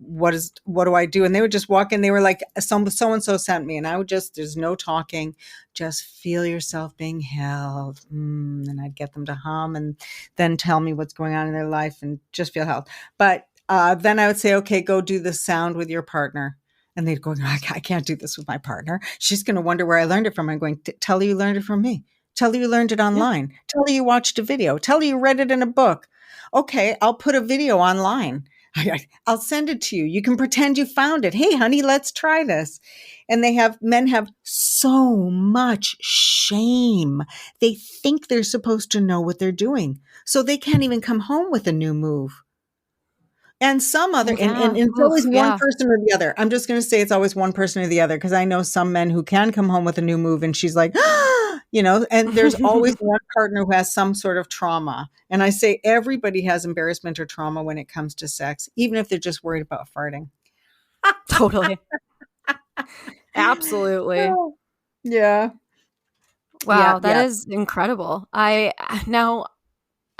what do I do? And they would just walk in. They were like, so-and-so sent me. And I would there's no talking, just feel yourself being held. And I'd get them to hum and then tell me what's going on in their life and just feel held. But then I would say, okay, go do the sound with your partner. And they'd go, no, I can't do this with my partner. She's going to wonder where I learned it from. I'm going, tell her you learned it from me. Tell her you learned it Yeah. online. Tell her you watched a video. Tell her you read it in a book. Okay, I'll put a video online. I'll send it to you. You can pretend you found it. Hey, honey, let's try this. And men have so much shame. They think they're supposed to know what they're doing. So they can't even come home with a new move. And some other, and Yeah. it's always Oof, one yeah. person or the other. I'm just going to say it's always one person or the other because I know some men who can come home with a new move and she's like, and there's always one partner who has some sort of trauma. And I say everybody has embarrassment or trauma when it comes to sex, even if they're just worried about farting. Totally. Absolutely. Yeah. Yeah. Wow, that Yeah. is incredible. I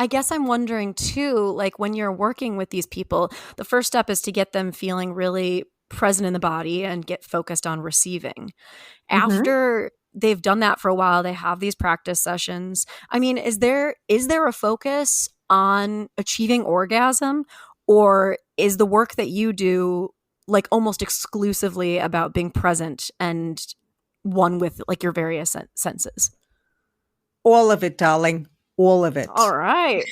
guess I'm wondering too, like when you're working with these people, the first step is to get them feeling really present in the body and get focused on receiving. Hmm. After they've done that for a while, they have these practice sessions. I mean, is there a focus on achieving orgasm, or is the work that you do like almost exclusively about being present and one with like your various senses? All of it, darling. All of All it. right.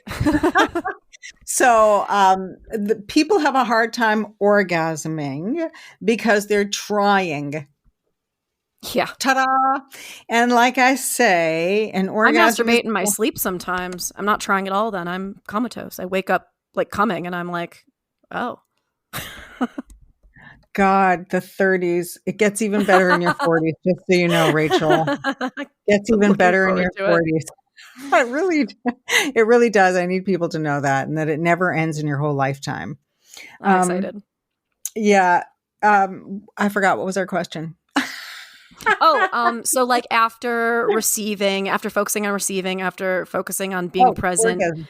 So the people have a hard time orgasming because they're trying. Yeah. Ta-da! And like I say, an I orgasm is masturbate in my sleep sometimes. I'm not trying at all then. I'm comatose. I wake up like coming and I'm like, oh. God, the 30s. It gets even better in your 40s, just so you know, Rachel. Gets I'm even looking better in forward your to it. 40s. It really does. I need people to know that and that it never ends in your whole lifetime. I'm Um, excited. yeah. I forgot what was our question. Oh, so like after focusing on receiving, after focusing on being Oh, present, orgasm.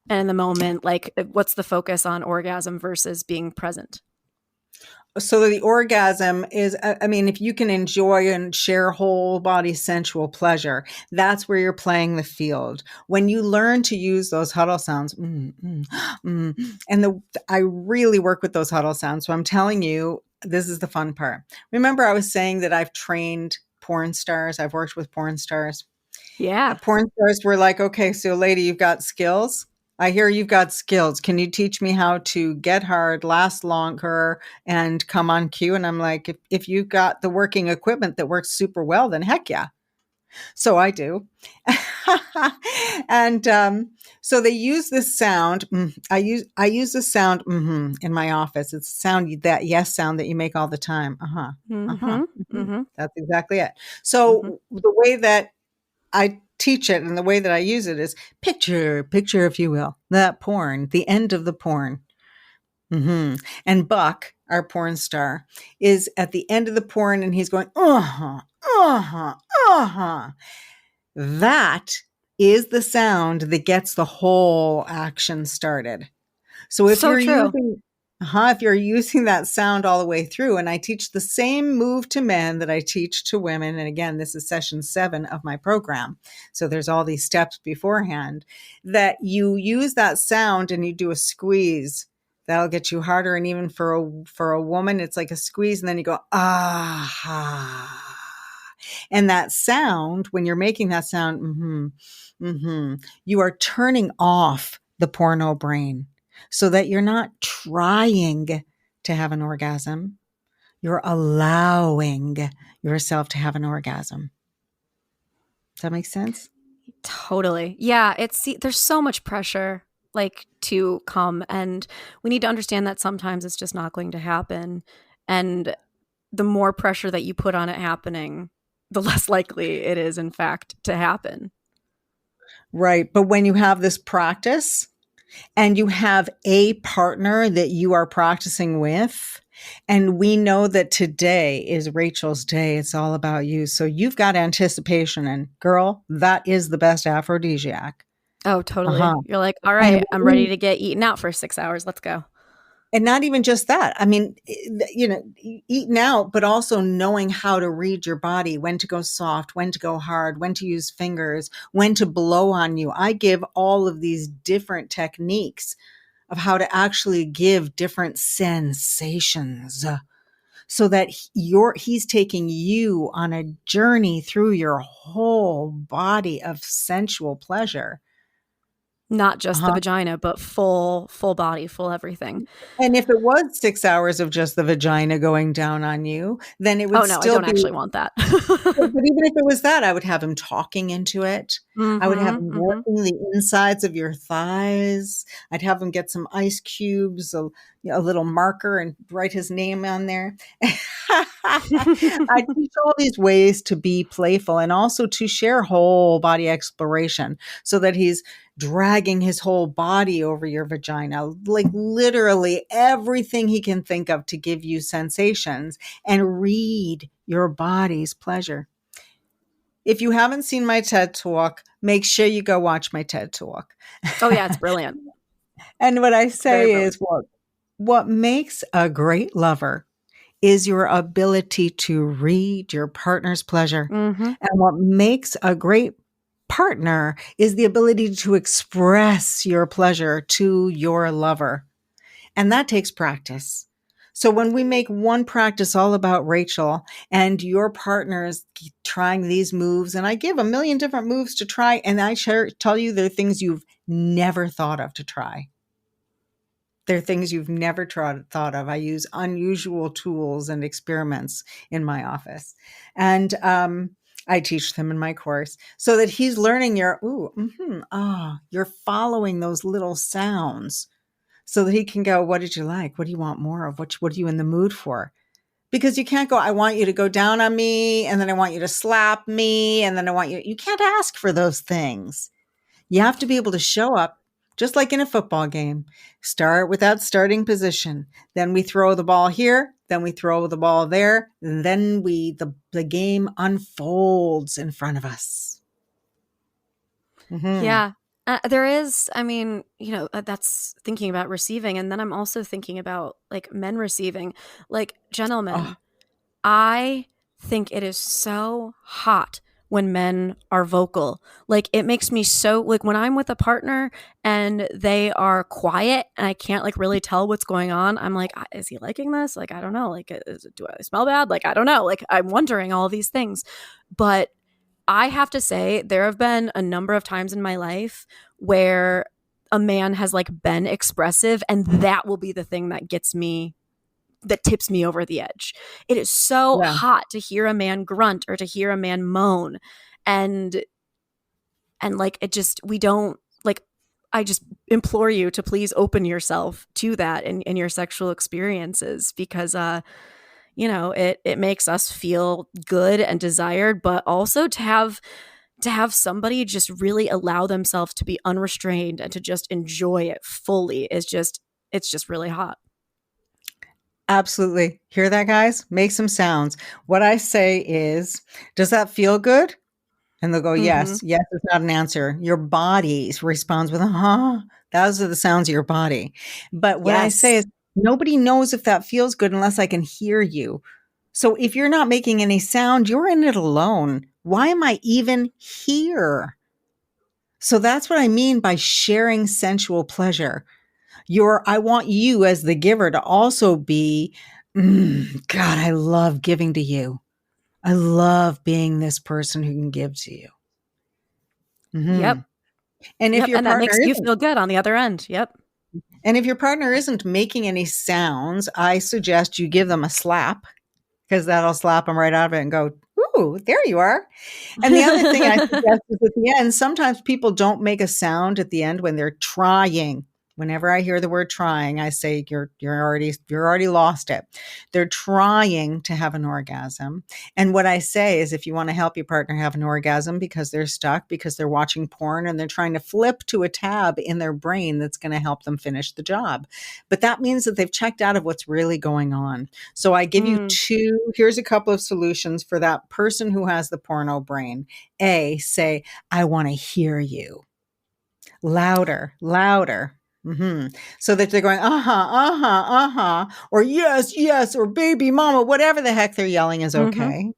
And in the moment, like, what's the focus on orgasm versus being present? So the orgasm is, I mean, if you can enjoy and share whole body sensual pleasure, that's where you're playing the field. When you learn to use those huddle sounds, and I really work with those huddle sounds. So I'm telling you, this is the fun part. Remember, I was saying that I've trained porn stars. I've worked with porn stars. Yeah. Porn stars were like, okay, so lady, you've got skills. I hear you've got skills. Can you teach me how to get hard, last longer, and come on cue? And I'm like, if you've got the working equipment that works super well, then heck yeah. So I do. And so they use this sound. I use the sound in my office. It's a sound, that yes sound that you make all the time. Uh-huh. Uh-huh. Mm-hmm. Mhm. Mm-hmm. That's exactly it. Mm-hmm. So the way that I teach it and the way that I use it is picture, if you will, that porn, the end of the porn. And Buck, our porn star, is at the end of the porn and he's going, uh-huh, uh-huh, uh-huh. That is the sound that gets the whole action started. So So true. if you're using that sound all the way through, and I teach the same move to men that I teach to women. And again, this is session 7 of my program. So there's all these steps beforehand that you use that sound and you do a squeeze. That'll get you harder. And even for a woman, it's like a squeeze. And then you go, ah. And that sound, when you're making that sound, you are turning off the porno brain so that you're not trying to have an orgasm. You're allowing yourself to have an orgasm. Does that make sense? Totally. Yeah. There's so much pressure like to come, and we need to understand that sometimes it's just not going to happen. And the more pressure that you put on it happening, the less likely it is, in fact, to happen. Right. But when you have this practice and you have a partner that you are practicing with, and we know that today is Rachel's day, it's all about you. So you've got anticipation, and girl, that is the best aphrodisiac. Oh, totally. Uh-huh. You're like, all And right, I'm ready to get eaten out for 6 hours. Let's go. And not even just that. I mean, eating out, but also knowing how to read your body, when to go soft, when to go hard, when to use fingers, when to blow on you. I give all of these different techniques of how to actually give different sensations so that he's taking you on a journey through your whole body of sensual pleasure. Not just the Uh-huh. vagina, but full body, full everything. And if it was 6 hours of just the vagina going down on you, then it would Oh, no, I still don't be. actually want that. But even if it was that, I would have him talking into it. I would have Mm-hmm, him mm-hmm. working the insides of your thighs. I'd have him get some ice cubes, a little marker, and write his name on there. I teach all these ways to be playful and also to share whole body exploration so that he's dragging his whole body over your vagina, like literally everything he can think of to give you sensations and read your body's pleasure. If you haven't seen my TED Talk, make sure you go watch my TED Talk. Oh, yeah, it's brilliant. And what I It's very say brilliant. is, what makes a great lover is your ability to read your partner's pleasure. Mm-hmm. And what makes a great partner is the ability to express your pleasure to your lover. And that takes practice. So when we make one practice all about Rachel and your partner's trying these moves, and I give a million different moves to try, and I tell you they're things you've never thought of to try. They're things you've never thought of. I use unusual tools and experiments in my office. And I teach them in my course so that he's learning you're following those little sounds so that he can go, what did you like? What do you want more of? What are you in the mood for? Because you can't go, I want you to go down on me, and then I want you to slap me, and then you can't ask for those things. You have to be able to show up just like in a football game. Start with that starting position. Then we throw the ball here. Then we throw the ball there. And then the game unfolds in front of us. Mm-hmm. Yeah. There is, I mean, that's thinking about receiving. And then I'm also thinking about like men receiving. Like, Oh, gentlemen, I think it is so hot when men are vocal. Like, it makes me so, like, when I'm with a partner and they are quiet and I can't like really tell what's going on, I'm like, is he liking this? Like, I don't know. Like, do I smell bad? Like, I don't know. Like, I'm wondering all these things. But I have to say, there have been a number of times in my life where a man has like been expressive, and that will be the thing that gets me, that tips me over the edge. It is so yeah. hot to hear a man grunt or to hear a man moan. And like, it just, we don't like, I just implore you to please open yourself to that in your sexual experiences, because it makes us feel good and desired, but also to have somebody just really allow themselves to be unrestrained and to just enjoy it fully is just, it's just really hot. Absolutely. Hear that, guys? Make some sounds. What I say is, does that feel good? And they'll go, Mm-hmm. yes. Yes is not an answer. Your body responds with, huh. Those are the sounds of your body. But what I Yes. say is, nobody knows if that feels good unless I can hear you. So if you're not making any sound, you're in it alone. Why am I even here? So that's what I mean by sharing sensual pleasure. I want you as the giver to also be, God, I love giving to you. I love being this person who can give to you. Yep. Mhm. And if Yep. your And that partner makes you isn't feel good on the other end. Yep. and if your partner isn't making any sounds, I suggest you give them a slap because that'll slap them right out of it and go, "Ooh, there you are." And the other thing I suggest is at the end, sometimes people don't make a sound at the end when they're trying. Whenever I hear the word trying, I say you're already lost it. They're trying to have an orgasm. And what I say is if you want to help your partner have an orgasm because they're stuck, because they're watching porn and they're trying to flip to a tab in their brain that's going to help them finish the job. But that means that they've checked out of what's really going on. So I give you Mm. here's a couple of solutions for that person who has the porno brain. A, say, I want to hear you louder, louder. So that they're going, or yes, yes, or baby mama, whatever the heck they're yelling is Mm-hmm. okay.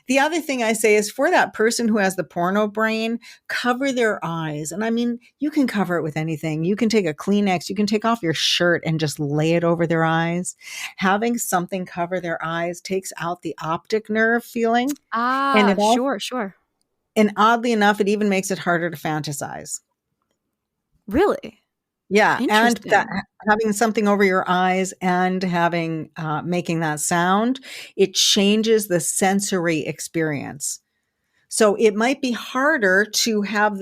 The other thing I say is for that person who has the porno brain, cover their eyes. And I mean, you can cover it with anything. You can take a Kleenex, you can take off your shirt and just lay it over their eyes. Having something cover their eyes takes out the optic nerve feeling. And Ah, it all, sure, sure. and oddly enough, it even makes it harder to fantasize. Really? Yeah, and that Interesting. having something over your eyes and having making that sound, it changes the sensory experience. So it might be harder to have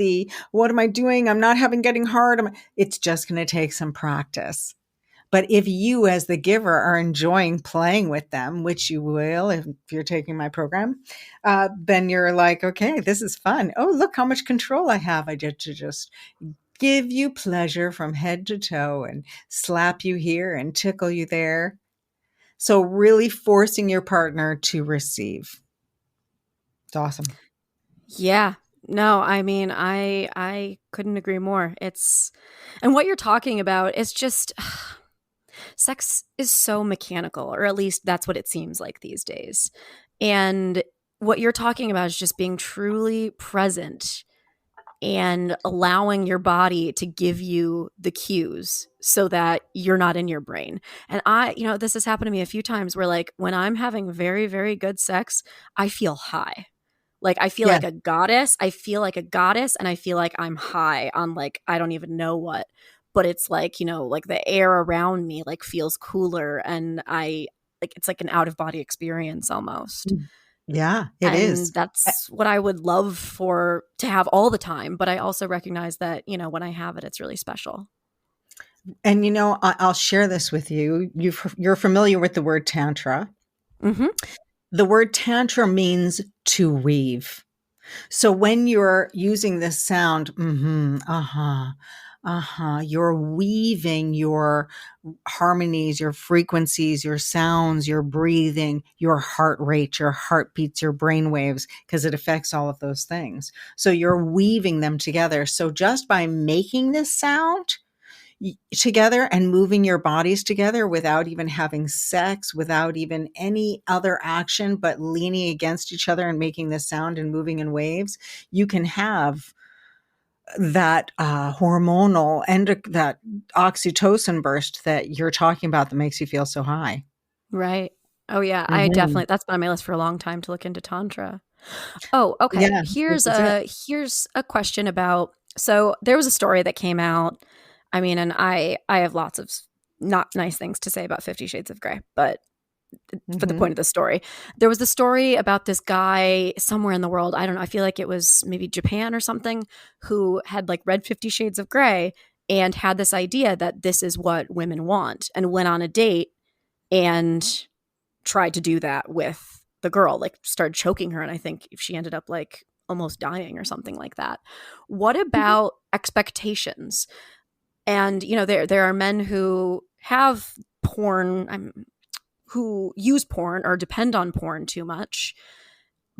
what am I doing? I'm not having getting hard. It's just going to take some practice. But if you, as the giver, are enjoying playing with them, which you will if you're taking my program, then you're like, okay, this is fun. Oh, look how much control I have. I get to just give you pleasure from head to toe and slap you here and tickle you there. So, really forcing your partner to receive. It's awesome. Yeah. No, I mean, I couldn't agree more. It's, and what you're talking about is just, sex is so mechanical, or at least that's what it seems like these days. And what you're talking about is just being truly present and allowing your body to give you the cues so that you're not in your brain. And this has happened to me a few times where, like, when I'm having very, very good sex, I feel high. Like, I feel Yeah. like a goddess. I feel like a goddess, and I feel like I'm high on, like, I don't even know what. But it's like, like the air around me like feels cooler, and I like, it's like an out of body experience almost. Yeah, it And is. that's what I would love for to have all the time, but I also recognize that, when I have it, it's really special. And I'll share this with you. You're familiar with the word tantra. Mhm. The word tantra means to weave. So when you're using this sound, uh-huh, You're weaving your harmonies, your frequencies, your sounds, your breathing, your heart rate, your heartbeats, your brain waves, because it affects all of those things. So you're weaving them together. So just by making this sound together and moving your bodies together without even having sex, without even any other action, but leaning against each other and making this sound and moving in waves, you can have that hormonal and that oxytocin burst that you're talking about that makes you feel so high. Right. Oh yeah, I Mhm. definitely that's been on my list for a long time to look into tantra. Oh, okay. Yeah, this Here's is it. a question about, so there was a story that came out. I mean, and I have lots of not nice things to say about 50 Shades of Grey, but for the Mhm. point of the story, there was the story about this guy somewhere in the world. I don't know. I feel like it was maybe Japan or something, who had like read 50 Shades of Grey and had this idea that this is what women want, and went on a date and tried to do that with the girl, like started choking her. And I think she ended up like almost dying or something like that. What Mhm. about expectations? And, you know, there are men who have porn, who use porn or depend on porn too much.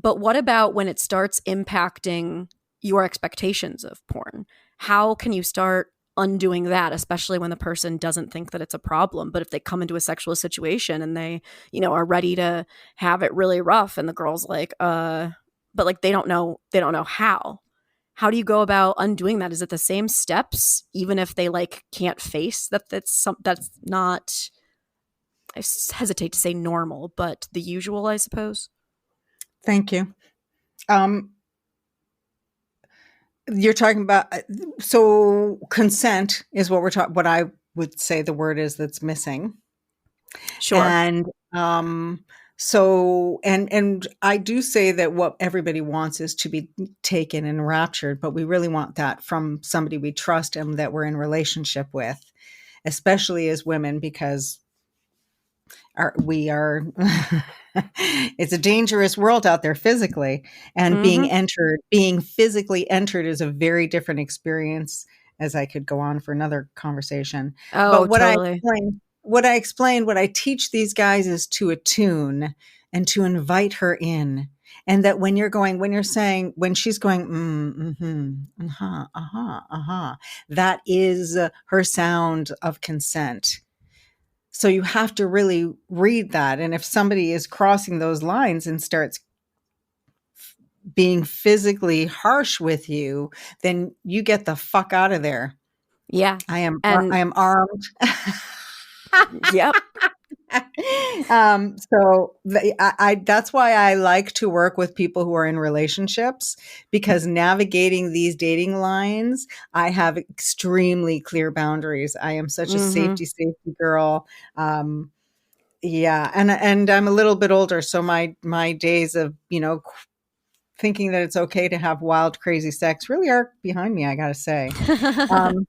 But what about when it starts impacting your expectations of porn? How can you start undoing that, especially when the person doesn't think that it's a problem? But if they come into a sexual situation and they, you know, are ready to have it really rough, and the girl's like, but like they don't know how. How do you go about undoing that? Is it the same steps, even if they like can't face that that's not, I hesitate to say normal, but the usual, I suppose? Thank you. Um, you're talking about so consent is what we're talking. What I would say the word is that's missing, Sure. and and I do say that what everybody wants is to be taken and raptured, but we really want that from somebody we trust and that we're in relationship with, especially as women, because we are it's a dangerous world out there physically, and Mm-hmm. being physically entered is a very different experience, as I could go on for another conversation. But Oh, totally. what I teach these guys is to attune and to invite her in. And that when she's going, uh-huh, uh-huh, uh-huh, that is her sound of consent. So you have to really read that. And if somebody is crossing those lines and starts being physically harsh with you, then you get the fuck out of there. Yeah. I And am armed. yep. That's why I like to work with people who are in relationships, because navigating these dating lines, I have extremely clear boundaries. I am such a Mm-hmm. safety girl. Um, Yeah, and I'm a little bit older, so my days of, thinking that it's okay to have wild, crazy sex really are behind me, I gotta say. Um,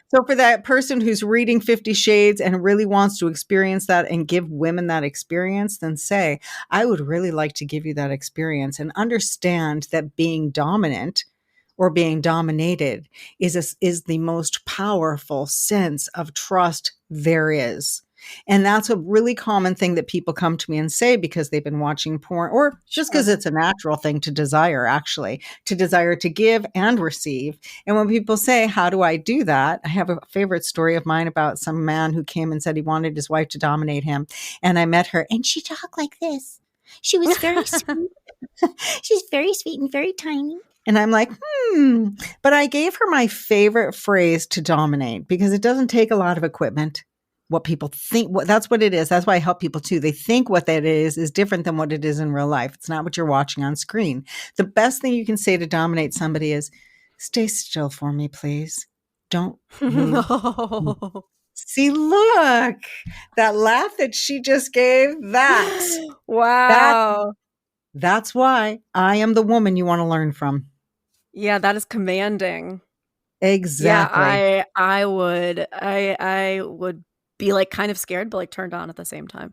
so for that person who's reading 50 Shades and really wants to experience that and give women that experience, then say, I would really like to give you that experience, and understand that being dominant or being dominated is the most powerful sense of trust there is. And that's a really common thing that people come to me and say, because they've been watching porn, or just because Sure. it's a natural thing to desire, actually, to desire to give and receive. And when people say, how do I do that? I have a favorite story of mine about some man who came and said he wanted his wife to dominate him. And I met her, and she talked like this. She was very sweet. She's very sweet and very tiny. And I'm like, But I gave her my favorite phrase to dominate, because it doesn't take a lot of equipment. What people think, that's what it is. That's why I help people too. They think what that is different than what it is in real life. It's not what you're watching on screen. The best thing you can say to dominate somebody is, stay still for me, please. Don't move. No. See, look, that laugh that she just gave, that Wow. that's why I am the woman you want to learn from. Yeah, that is commanding. Yeah, Exactly. I would be like kind of scared, but like turned on at the same time.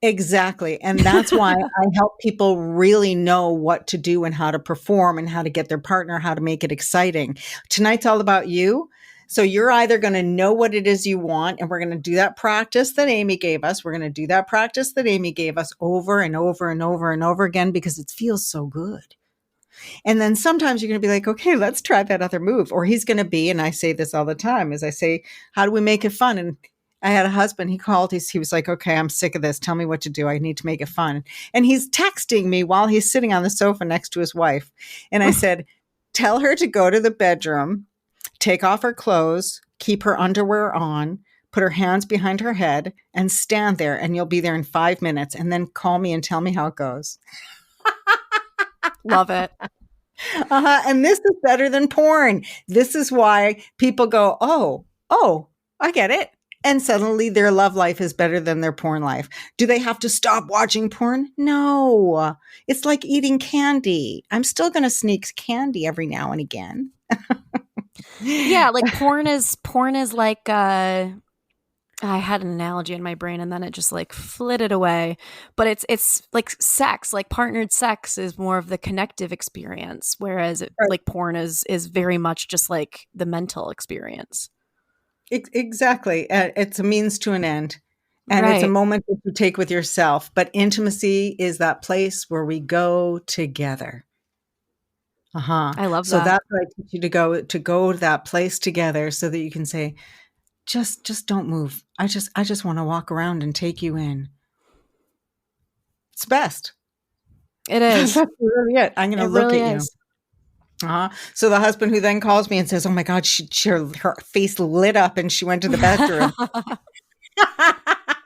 Exactly. And that's why I help people really know what to do and how to perform and how to get their partner, how to make it exciting. Tonight's all about you. So you're either going to know what it is you want, and we're going to do that practice that Amy gave us. We're going to do that practice that Amy gave us over and over and over and over again because it feels so good. And then sometimes you're going to be like, okay, let's try that other move. Or he's going to be, and I say this all the time, is I say, how do we make it fun? And I had a husband, he called, he was like, okay, I'm sick of this. Tell me what to do. I need to make it fun. And he's texting me while he's sitting on the sofa next to his wife. And I said, tell her to go to the bedroom, take off her clothes, keep her underwear on, put her hands behind her head, and stand there. And you'll be there in 5 minutes. And then call me and tell me how it goes. Love it. And this is better than porn. This is why people go, oh, I get it. And suddenly their love life is better than their porn life. Do they have to stop watching porn? No. It's like eating candy. I'm still going to sneak candy every now and again. Yeah, like porn is like I had an analogy in my brain and then it just like flitted away. But it's like sex, like partnered sex is more of the connective experience, whereas like porn is very much just like the mental experience. Exactly. It's a means to an end. And it's a moment that you take with yourself. But intimacy is that place where we go together. I love that. So that's why I teach you to go to that place together so that you can say, just don't move. I just want to walk around and take you in. It's best. It is. That's really it. I'm going to look at you. So the husband who then calls me and says, oh my God, her face lit up and she went to the bathroom.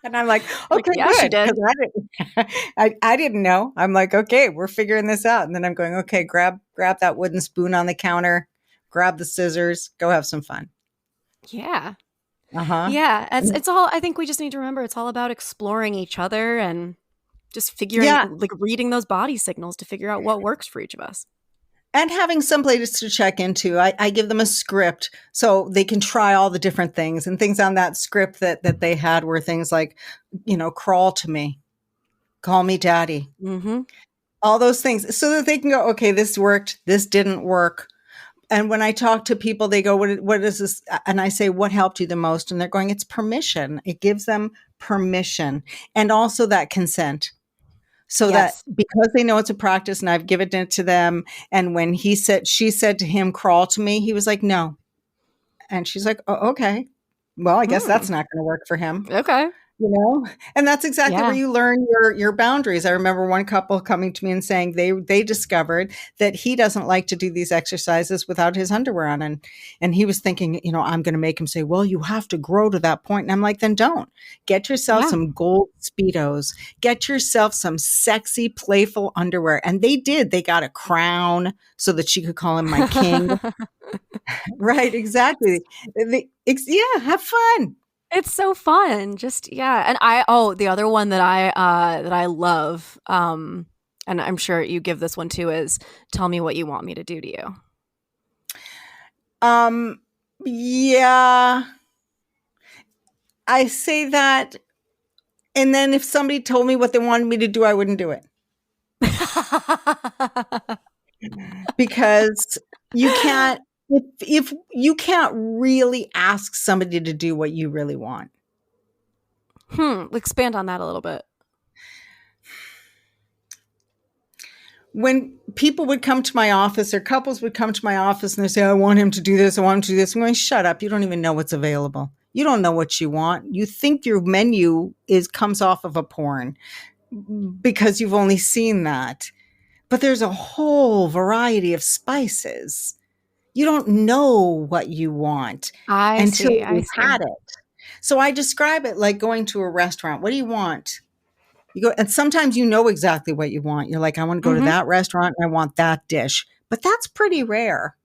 And I'm like, okay, yeah, good. She did. I didn't know. I'm like, okay, we're figuring this out. And then I'm going, okay, grab that wooden spoon on the counter, grab the scissors, go have some fun. Yeah. Yeah. It's all, I think we just need to remember it's all about exploring each other and just figuring, like reading those body signals to figure out what works for each of us. And having some places to check into. I give them a script so they can try all the different things, and things on that script that they had were things like, crawl to me, call me daddy, all those things so that they can go, okay, this worked, this didn't work. And when I talk to people, they go, what is this? And I say, what helped you the most? And they're going, it's permission. It gives them permission and also that consent. So that because they know it's a practice and I've given it to them. And when she said to him, crawl to me, he was like, no. And she's like, oh, okay. Well, I guess that's not going to work for him. Okay. And that's exactly where you learn your boundaries. I remember one couple coming to me and saying they discovered that he doesn't like to do these exercises without his underwear on. And he was thinking, I'm going to make him say, well, you have to grow to that point. And I'm like, then don't. Get yourself some gold Speedos. Get yourself some sexy, playful underwear. And they did. They got a crown so that she could call him my king. Right, exactly. Have fun. It's so fun. Just, And the other one that I love, and I'm sure you give this one too, is tell me what you want me to do to you. Yeah. I say that. And then if somebody told me what they wanted me to do, I wouldn't do it. Because you can't, if you can't really ask somebody to do what you really want. Expand on that a little bit. When people would come to my office or couples would come to my office and they say, I want him to do this, I want him to do this. I'm going, shut up. You don't even know what's available. You don't know what you want. You think your menu comes off of a porn because you've only seen that. But there's a whole variety of spices. You don't know what you want until you've had it. So I describe it like going to a restaurant. What do you want? You go, and sometimes you know exactly what you want. You're like, I want to go to that restaurant and I want that dish. But that's pretty rare.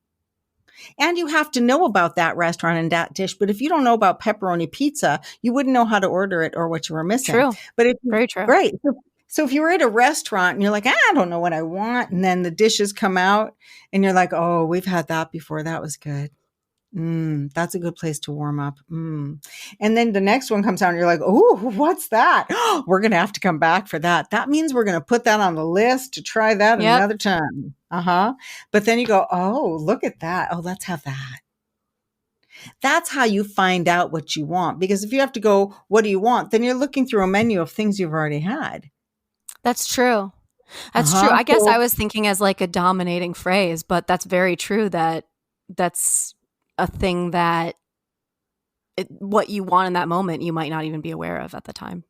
And you have to know about that restaurant and that dish. But if you don't know about pepperoni pizza, you wouldn't know how to order it or what you were missing. True. But very true. Right. So if you were at a restaurant and you're like, I don't know what I want. And then the dishes come out and you're like, oh, we've had that before. That was good. That's a good place to warm up. And then the next one comes out and you're like, oh, what's that? We're going to have to come back for that. That means we're going to put that on the list to try that another time. But then you go, oh, look at that. Oh, let's have that. That's how you find out what you want. Because if you have to go, what do you want? Then you're looking through a menu of things you've already had. That's true. That's true. Uh-huh. I guess I was thinking as like a dominating phrase, but that's very true that that's a thing that what you want in that moment, you might not even be aware of at the time.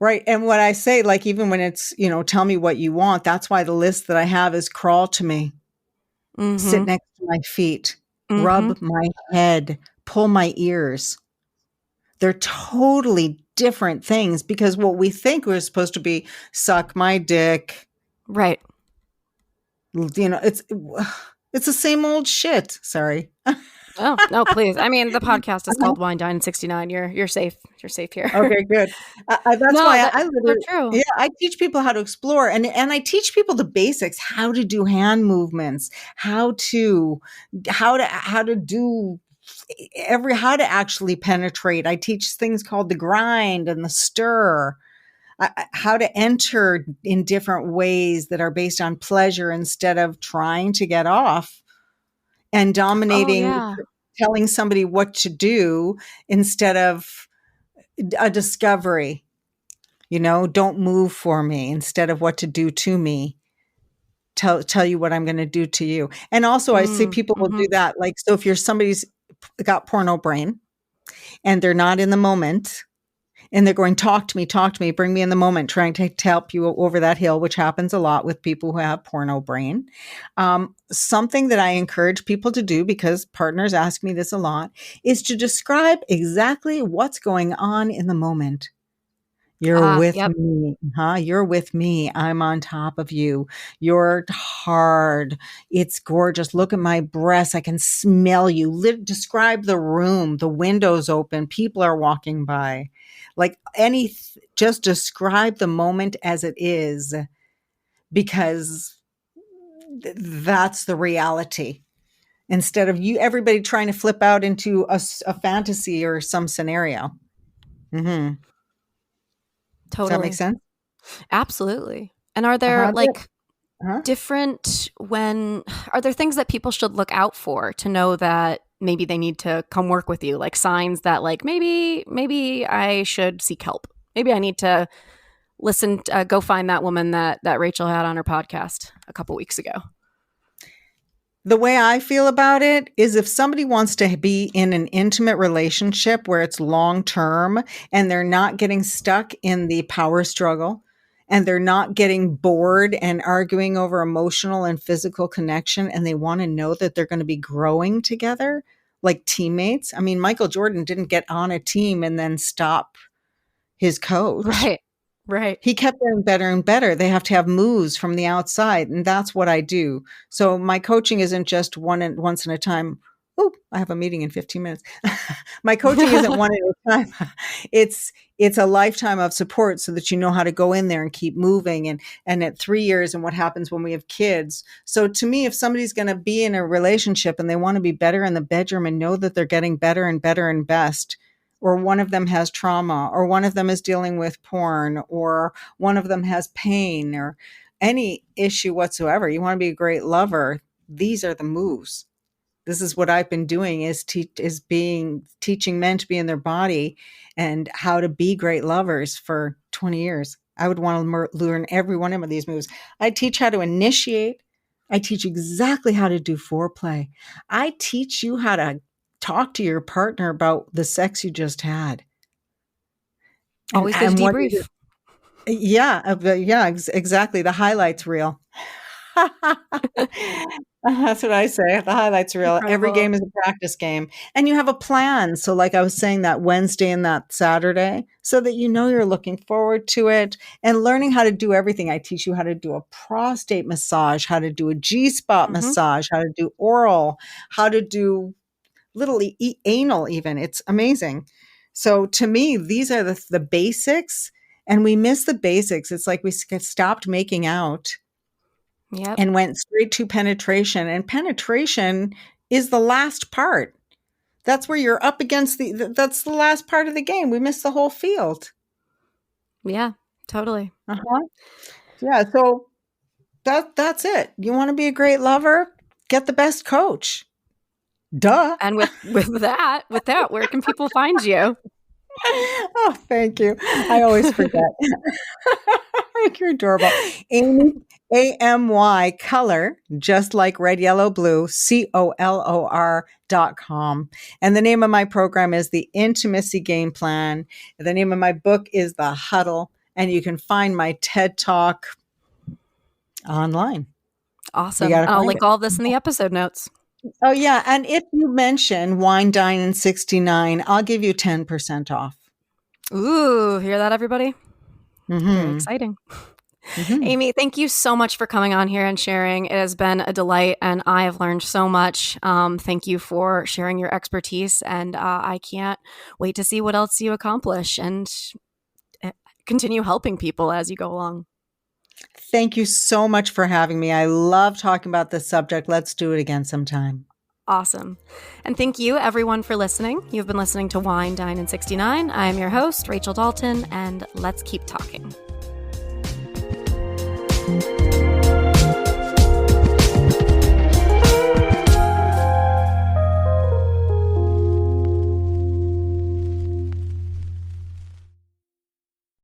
Right. And what I say, like, even when it's, tell me what you want, that's why the list that I have is crawl to me, sit Mm-hmm. next to my feet, Mm-hmm. rub my head, pull my ears. They're totally different things because what we think we're supposed to be suck my dick, Right. it's the same old shit. Sorry. Oh, no, please. I mean, the podcast is called Wine Dine 69. You're safe. You're safe here. Okay, good. That's No, why that's I so literally, true. yeah, I teach people how to explore, and I teach people the basics, how to do hand movements, how to do how to actually penetrate. I teach things called the grind and the stir, how to enter in different ways that are based on pleasure instead of trying to get off and Oh, dominating, yeah. telling somebody what to do instead of a discovery. Don't move for me instead of what to do to me. Tell you what I'm going to do to you. And also I see people will Mm-hmm. do that. Like, so if you're somebody's got porno brain and they're not in the moment and they're going, talk to me, bring me in the moment, trying to help you over that hill, which happens a lot with people who have porno brain. Something that I encourage people to do, because partners ask me this a lot, is to describe exactly what's going on in the moment. You're Ah, with yep. me, huh? You're with me. I'm on top of you. You're hard. It's gorgeous. Look at my breasts. I can smell you. Describe the room. The window's open. People are walking by. Like just describe the moment as it is, because that's the reality. Instead of everybody trying to flip out into a fantasy or some scenario. Mm-hmm. Does that make Totally. sense? Absolutely. And are there Uh-huh. like Uh-huh. are there things that people should look out for to know that maybe they need to come work with you, like signs that like maybe I should seek help, maybe I need to go find that woman that Rachel had on her podcast a couple weeks ago. The way I feel about it is, if somebody wants to be in an intimate relationship where it's long term and they're not getting stuck in the power struggle and they're not getting bored and arguing over emotional and physical connection, and they want to know that they're going to be growing together like teammates. I mean, Michael Jordan didn't get on a team and then stop his coach. Right. Right. He kept getting better and better. They have to have moves from the outside, and that's what I do. So my coaching isn't just once in a time. Oh, I have a meeting in 15 minutes. My coaching isn't one at a time. It's a lifetime of support so that you know how to go in there and keep moving, and at 3 years and what happens when we have kids. So to me, if somebody's going to be in a relationship and they want to be better in the bedroom and know that they're getting better and better and best, or one of them has trauma, or one of them is dealing with porn, or one of them has pain, or any issue whatsoever, you want to be a great lover, these are the moves. This is what I've been doing, is teaching men to be in their body and how to be great lovers for 20 years. I would want to learn every one of these moves. I teach how to initiate. I teach exactly how to do foreplay. I teach you how to talk to your partner about the sex you just had, Always good to and what debrief. exactly, the highlights reel. That's what I say. The highlights reel. Every Incredible. game is a practice game, and you have a plan. So, like I was saying, that Wednesday and that Saturday, so that you're looking forward to it, and learning how to do everything. I teach you how to do a prostate massage, how to do a G spot Mm-hmm. massage, how to do oral, how to do literally anal. Even, it's amazing. So to me, these are the basics, and we miss the basics. It's like we stopped making out Yep. and went straight to penetration. And penetration is the last part. That's where you're up against that's the last part of the game. We miss the whole field. Yeah, totally. Uh-huh. Yeah. So that's it. You want to be a great lover? Get the best coach. Duh. And with that, where can people find you? Oh, thank you. I always forget. You're adorable. Amy, AMY color, just like red, yellow, blue, COLOR.com. And the name of my program is the Intimacy Game Plan. The name of my book is The Huddle. And you can find my TED Talk online. Awesome. I'll link all of this in the episode notes. Oh, yeah. And if you mention Wine, Dine, and 69, I'll give you 10% off. Ooh, hear that, everybody? Very exciting. Amy, thank you so much for coming on here and sharing. It has been a delight, and I have learned so much. Thank you for sharing your expertise, and I can't wait to see what else you accomplish and continue helping people as you go along. Thank you so much for having me. I love talking about this subject. Let's do it again sometime. Awesome. And thank you, everyone, for listening. You've been listening to Wine, Dine, and 69. I am your host, Rachel Dalton, and let's keep talking.